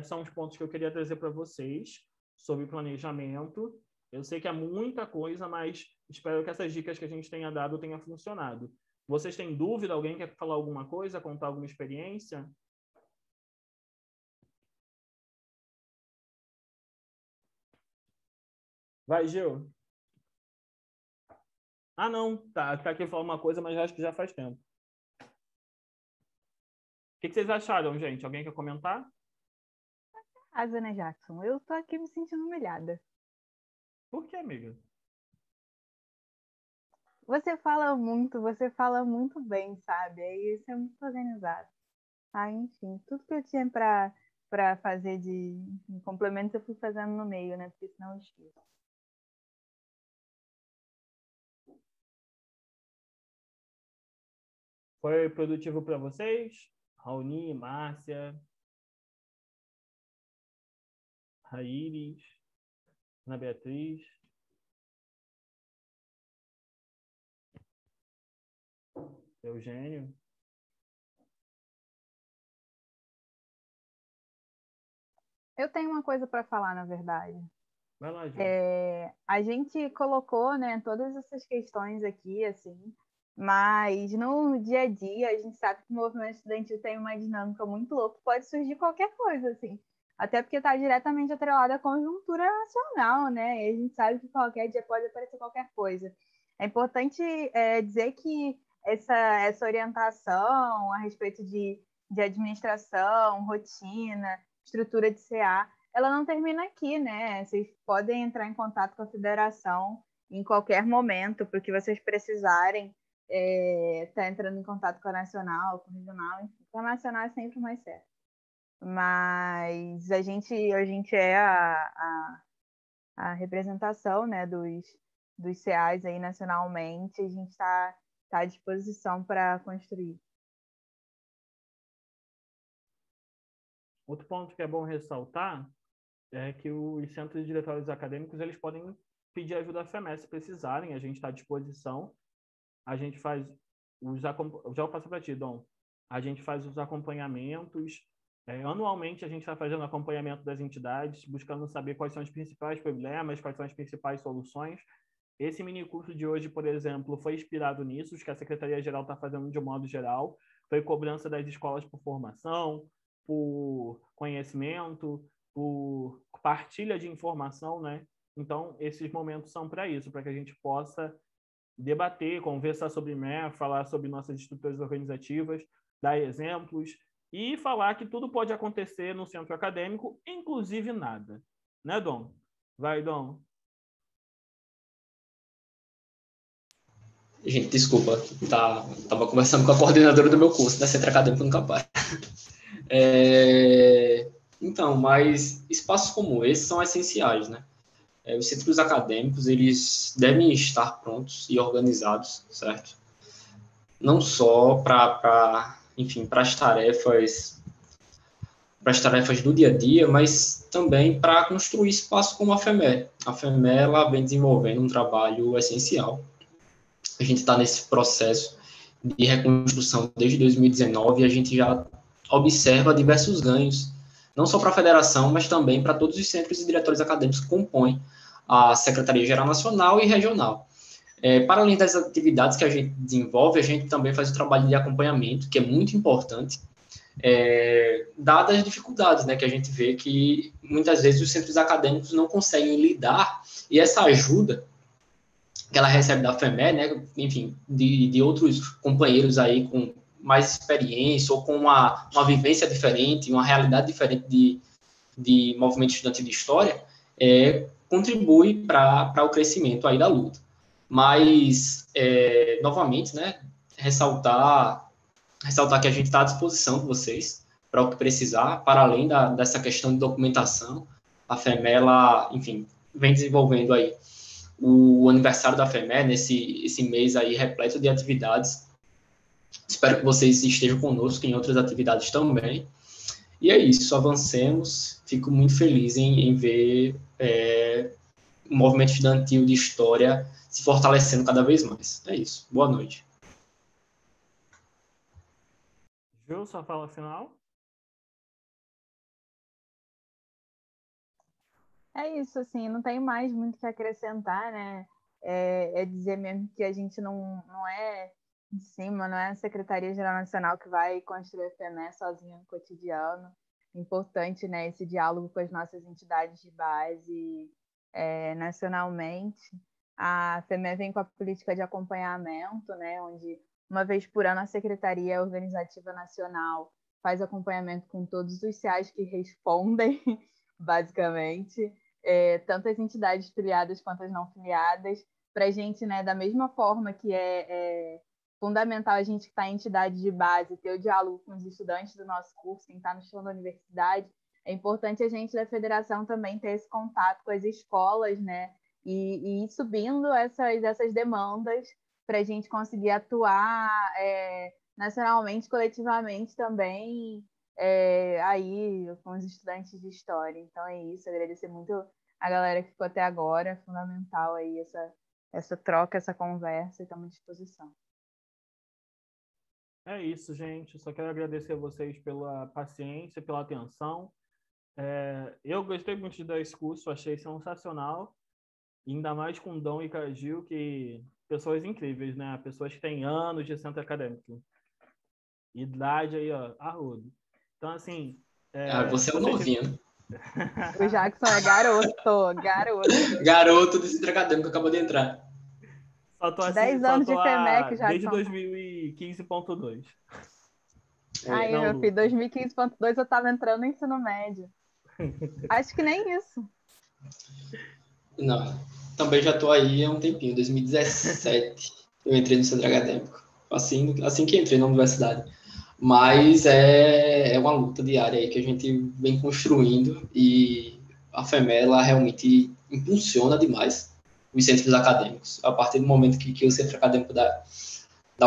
são os pontos que eu queria trazer para vocês sobre planejamento. Eu sei que é muita coisa, mas espero que essas dicas que a gente tenha dado tenham funcionado. Vocês têm dúvida? Alguém quer falar alguma coisa, contar alguma experiência? Vai, Gil. Ah, não. Tá aqui falando uma coisa, mas acho que já faz tempo. O que vocês acharam, gente? Alguém quer comentar? Né, Jackson? Eu tô aqui me sentindo humilhada. Por que, amiga? Você fala muito bem, sabe? Aí você é muito organizado. Enfim, tudo que eu tinha para fazer de complemento eu fui fazendo no meio, né? Porque senão eu esqueço. Foi produtivo para vocês? Raoni, Márcia, Raíris, Ana Beatriz. Eugênio. Eu tenho uma coisa para falar, na verdade. Vai lá, Ju. A gente colocou, né, todas essas questões aqui, assim, mas no dia a dia a gente sabe que o movimento estudantil tem uma dinâmica muito louca, pode surgir qualquer coisa, assim, até porque está diretamente atrelada à conjuntura nacional, né, e a gente sabe que qualquer dia pode aparecer qualquer coisa. É importante dizer que essa orientação a respeito de administração, rotina, estrutura de CA, ela não termina aqui, né? Vocês podem entrar em contato com a federação em qualquer momento, porque vocês precisarem tá entrando em contato com a nacional, com a regional, enfim, com a nacional é sempre mais certo. Mas a gente é a representação, né, dos CAs aí nacionalmente, a gente está à disposição para construir. Outro ponto que é bom ressaltar é que os centros de diretórios acadêmicos eles podem pedir ajuda à FEMES se precisarem, a gente está à disposição. A gente faz já eu passo para ti, Dom. A gente faz os acompanhamentos. Anualmente a gente está fazendo acompanhamento das entidades, buscando saber quais são os principais problemas, quais são as principais soluções. Esse minicurso de hoje, por exemplo, foi inspirado nisso, que a Secretaria-Geral está fazendo de um modo geral. Foi cobrança das escolas por formação, por conhecimento, por partilha de informação, né? Então, esses momentos são para isso, para que a gente possa debater, conversar sobre MEF, falar sobre nossas estruturas organizativas, dar exemplos e falar que tudo pode acontecer no centro acadêmico, inclusive nada. Né, Dom? Vai, Dom. Gente, desculpa, tava conversando com a coordenadora do meu curso da Centro Acadêmico no Capar. Então, mas espaços como esse são essenciais, né? Os centros acadêmicos, eles devem estar prontos e organizados, certo? não só enfim, para as tarefas do dia a dia, mas também para construir espaço como a FEME. A FEME, ela vem desenvolvendo um trabalho essencial. A gente está nesse processo de reconstrução desde 2019 e a gente já observa diversos ganhos, não só para a federação, mas também para todos os centros e diretores acadêmicos que compõem a Secretaria-Geral Nacional e Regional. Para além das atividades que a gente desenvolve, a gente também faz o trabalho de acompanhamento, que é muito importante, dadas as dificuldades, né, que a gente vê que muitas vezes os centros acadêmicos não conseguem lidar, e essa ajuda que ela recebe da FEME, né, enfim, de outros companheiros aí com mais experiência ou com uma vivência diferente, uma realidade diferente de movimento estudantil de história, contribui para o crescimento aí da luta. Mas, novamente, né, ressaltar que a gente está à disposição de vocês para o que precisar, para além dessa questão de documentação. A FEME, ela, enfim, vem desenvolvendo aí o aniversário da FEME, esse mês aí repleto de atividades. Espero que vocês estejam conosco em outras atividades também. E é isso, avancemos. Fico muito feliz em ver o movimento estudantil de história se fortalecendo cada vez mais. É isso. Boa noite. Ju, sua fala final? É isso, assim, não tem mais muito o que acrescentar, né? É dizer mesmo que a gente não é de cima, não é a Secretaria-Geral Nacional que vai construir a FEME sozinha no cotidiano. Importante, né, esse diálogo com as nossas entidades de base nacionalmente. A FEME vem com a política de acompanhamento, né, onde uma vez por ano a Secretaria Organizativa Nacional faz acompanhamento com todos os CEAs que respondem, basicamente, tanto as entidades filiadas quanto as não filiadas, para a gente, né, da mesma forma que é fundamental a gente que está em entidade de base ter o diálogo com os estudantes do nosso curso, quem está no chão da universidade, é importante a gente da federação também ter esse contato com as escolas, né, e ir subindo essas demandas para a gente conseguir atuar nacionalmente, coletivamente também, aí com os estudantes de história. Então é isso, agradecer muito a galera que ficou até agora, é fundamental aí essa troca, essa conversa, e estamos à disposição. É isso, gente. Só quero agradecer a vocês pela paciência, pela atenção. Eu gostei muito de dar esse curso, achei sensacional. Ainda mais com Dom e Cagil, que pessoas incríveis, né? Pessoas que têm anos de centro acadêmico. Idade aí, ó, arrodo. Então, assim... você é o novinho, né? O Jackson é garoto. Garoto desse centro acadêmico que acabou de entrar. Só tô 10 anos de FEMEC, desde Jackson. 2015.2. Aí, meu filho, 2015.2 eu tava entrando no ensino médio. Acho que nem isso. Não, também já estou aí há um tempinho, 2017 eu entrei no centro acadêmico, assim que entrei na universidade. Mas é uma luta diária aí que a gente vem construindo e a FEME, ela realmente impulsiona demais os centros acadêmicos. A partir do momento que o centro acadêmico da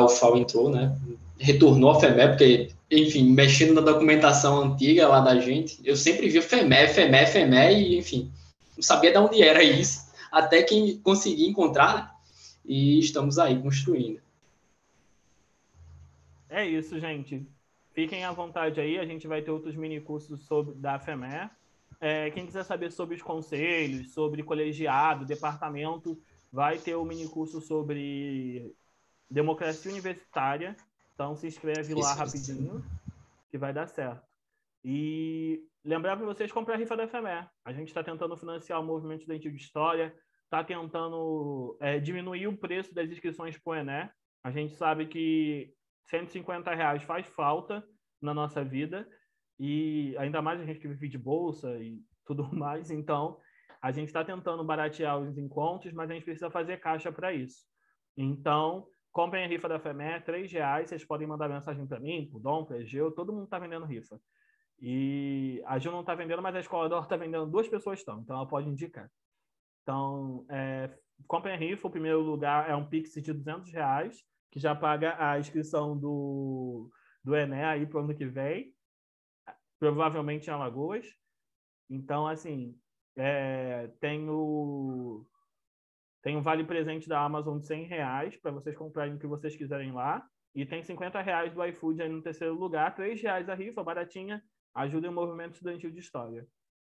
UFAL entrou, né, retornou a FEME, porque, enfim, mexendo na documentação antiga lá da gente, eu sempre via FEME, e, enfim, não sabia de onde era isso, até que consegui encontrar, e estamos aí construindo. É isso, gente. Fiquem à vontade aí, a gente vai ter outros minicursos da FEME. Quem quiser saber sobre os conselhos, sobre colegiado, departamento, vai ter o minicurso sobre democracia universitária. Então, se inscreve lá rapidinho, que vai dar certo. E lembrar para vocês comprar a rifa da FEME. A gente está tentando financiar o movimento estudantil de história, está tentando diminuir o preço das inscrições para o Enem. A gente sabe que R$150 faz falta na nossa vida, e ainda mais a gente que vive de bolsa e tudo mais. Então, a gente está tentando baratear os encontros, mas a gente precisa fazer caixa para isso. Então, comprem a rifa da FEME, R$3. Vocês podem mandar mensagem para mim, para o Dom, para a Geu, todo mundo está vendendo rifa. E a Gil não está vendendo, mas a Escola Dor está vendendo, 2 pessoas estão, então ela pode indicar. Então, comprem a rifa, o primeiro lugar é um Pix de R$200, que já paga a inscrição do Enem aí para o ano que vem, provavelmente em Alagoas. Então, assim, tem um vale presente da Amazon de R$100 para vocês comprarem o que vocês quiserem lá. E tem R$50 do iFood aí no terceiro lugar, R$3 a rifa, baratinha. Ajuda o movimento estudantil de história.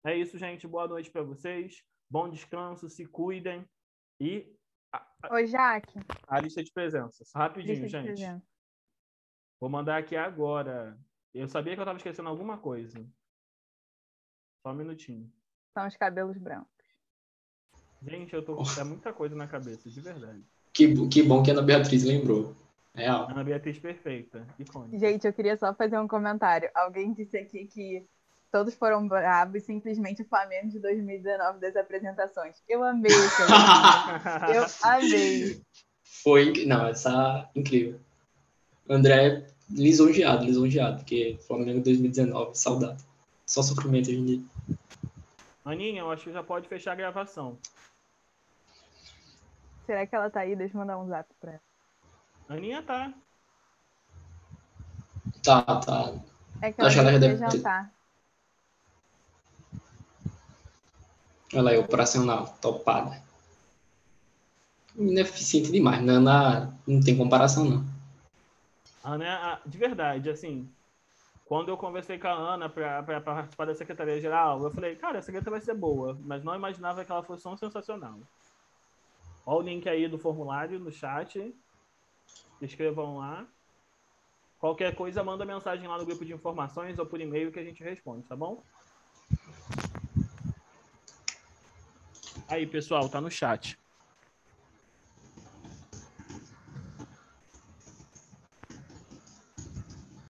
É isso, gente. Boa noite para vocês. Bom descanso, se cuidem. E Ô, Jaque. a lista de presenças. Rapidinho, Lista de gente. presença. Vou mandar aqui agora. Eu sabia que eu estava esquecendo alguma coisa. Só um minutinho. São os cabelos brancos. Gente, é muita coisa na cabeça, de verdade. Que bom que a Ana Beatriz lembrou. Real. Ana Beatriz perfeita. Icônica. Gente, eu queria só fazer um comentário. Alguém disse aqui que todos foram bravos, simplesmente o Flamengo de 2019 das apresentações. Eu amei isso. Eu amei. Não, essa incrível. André lisonjeado, porque Flamengo 2019, saudade. Só sofrimento hoje em dia. Aninha, eu acho que já pode fechar a gravação. Será que ela tá aí? Deixa eu mandar um zap pra ela. Aninha tá. Tá. É que ela Acho que ela já deve deve ter. jantar. Ela é operacional, topada. Ineficiente demais. Nana não tem comparação, não. Ana, de verdade, assim, quando eu conversei com a Ana para participar da Secretaria-Geral, eu falei, cara, a secretaria vai ser boa, mas não imaginava que ela fosse tão sensacional. Olha o link aí do formulário no chat. Escrevam lá. Qualquer coisa, manda mensagem lá no grupo de informações ou por e-mail que a gente responde, tá bom? Aí, pessoal, tá no chat.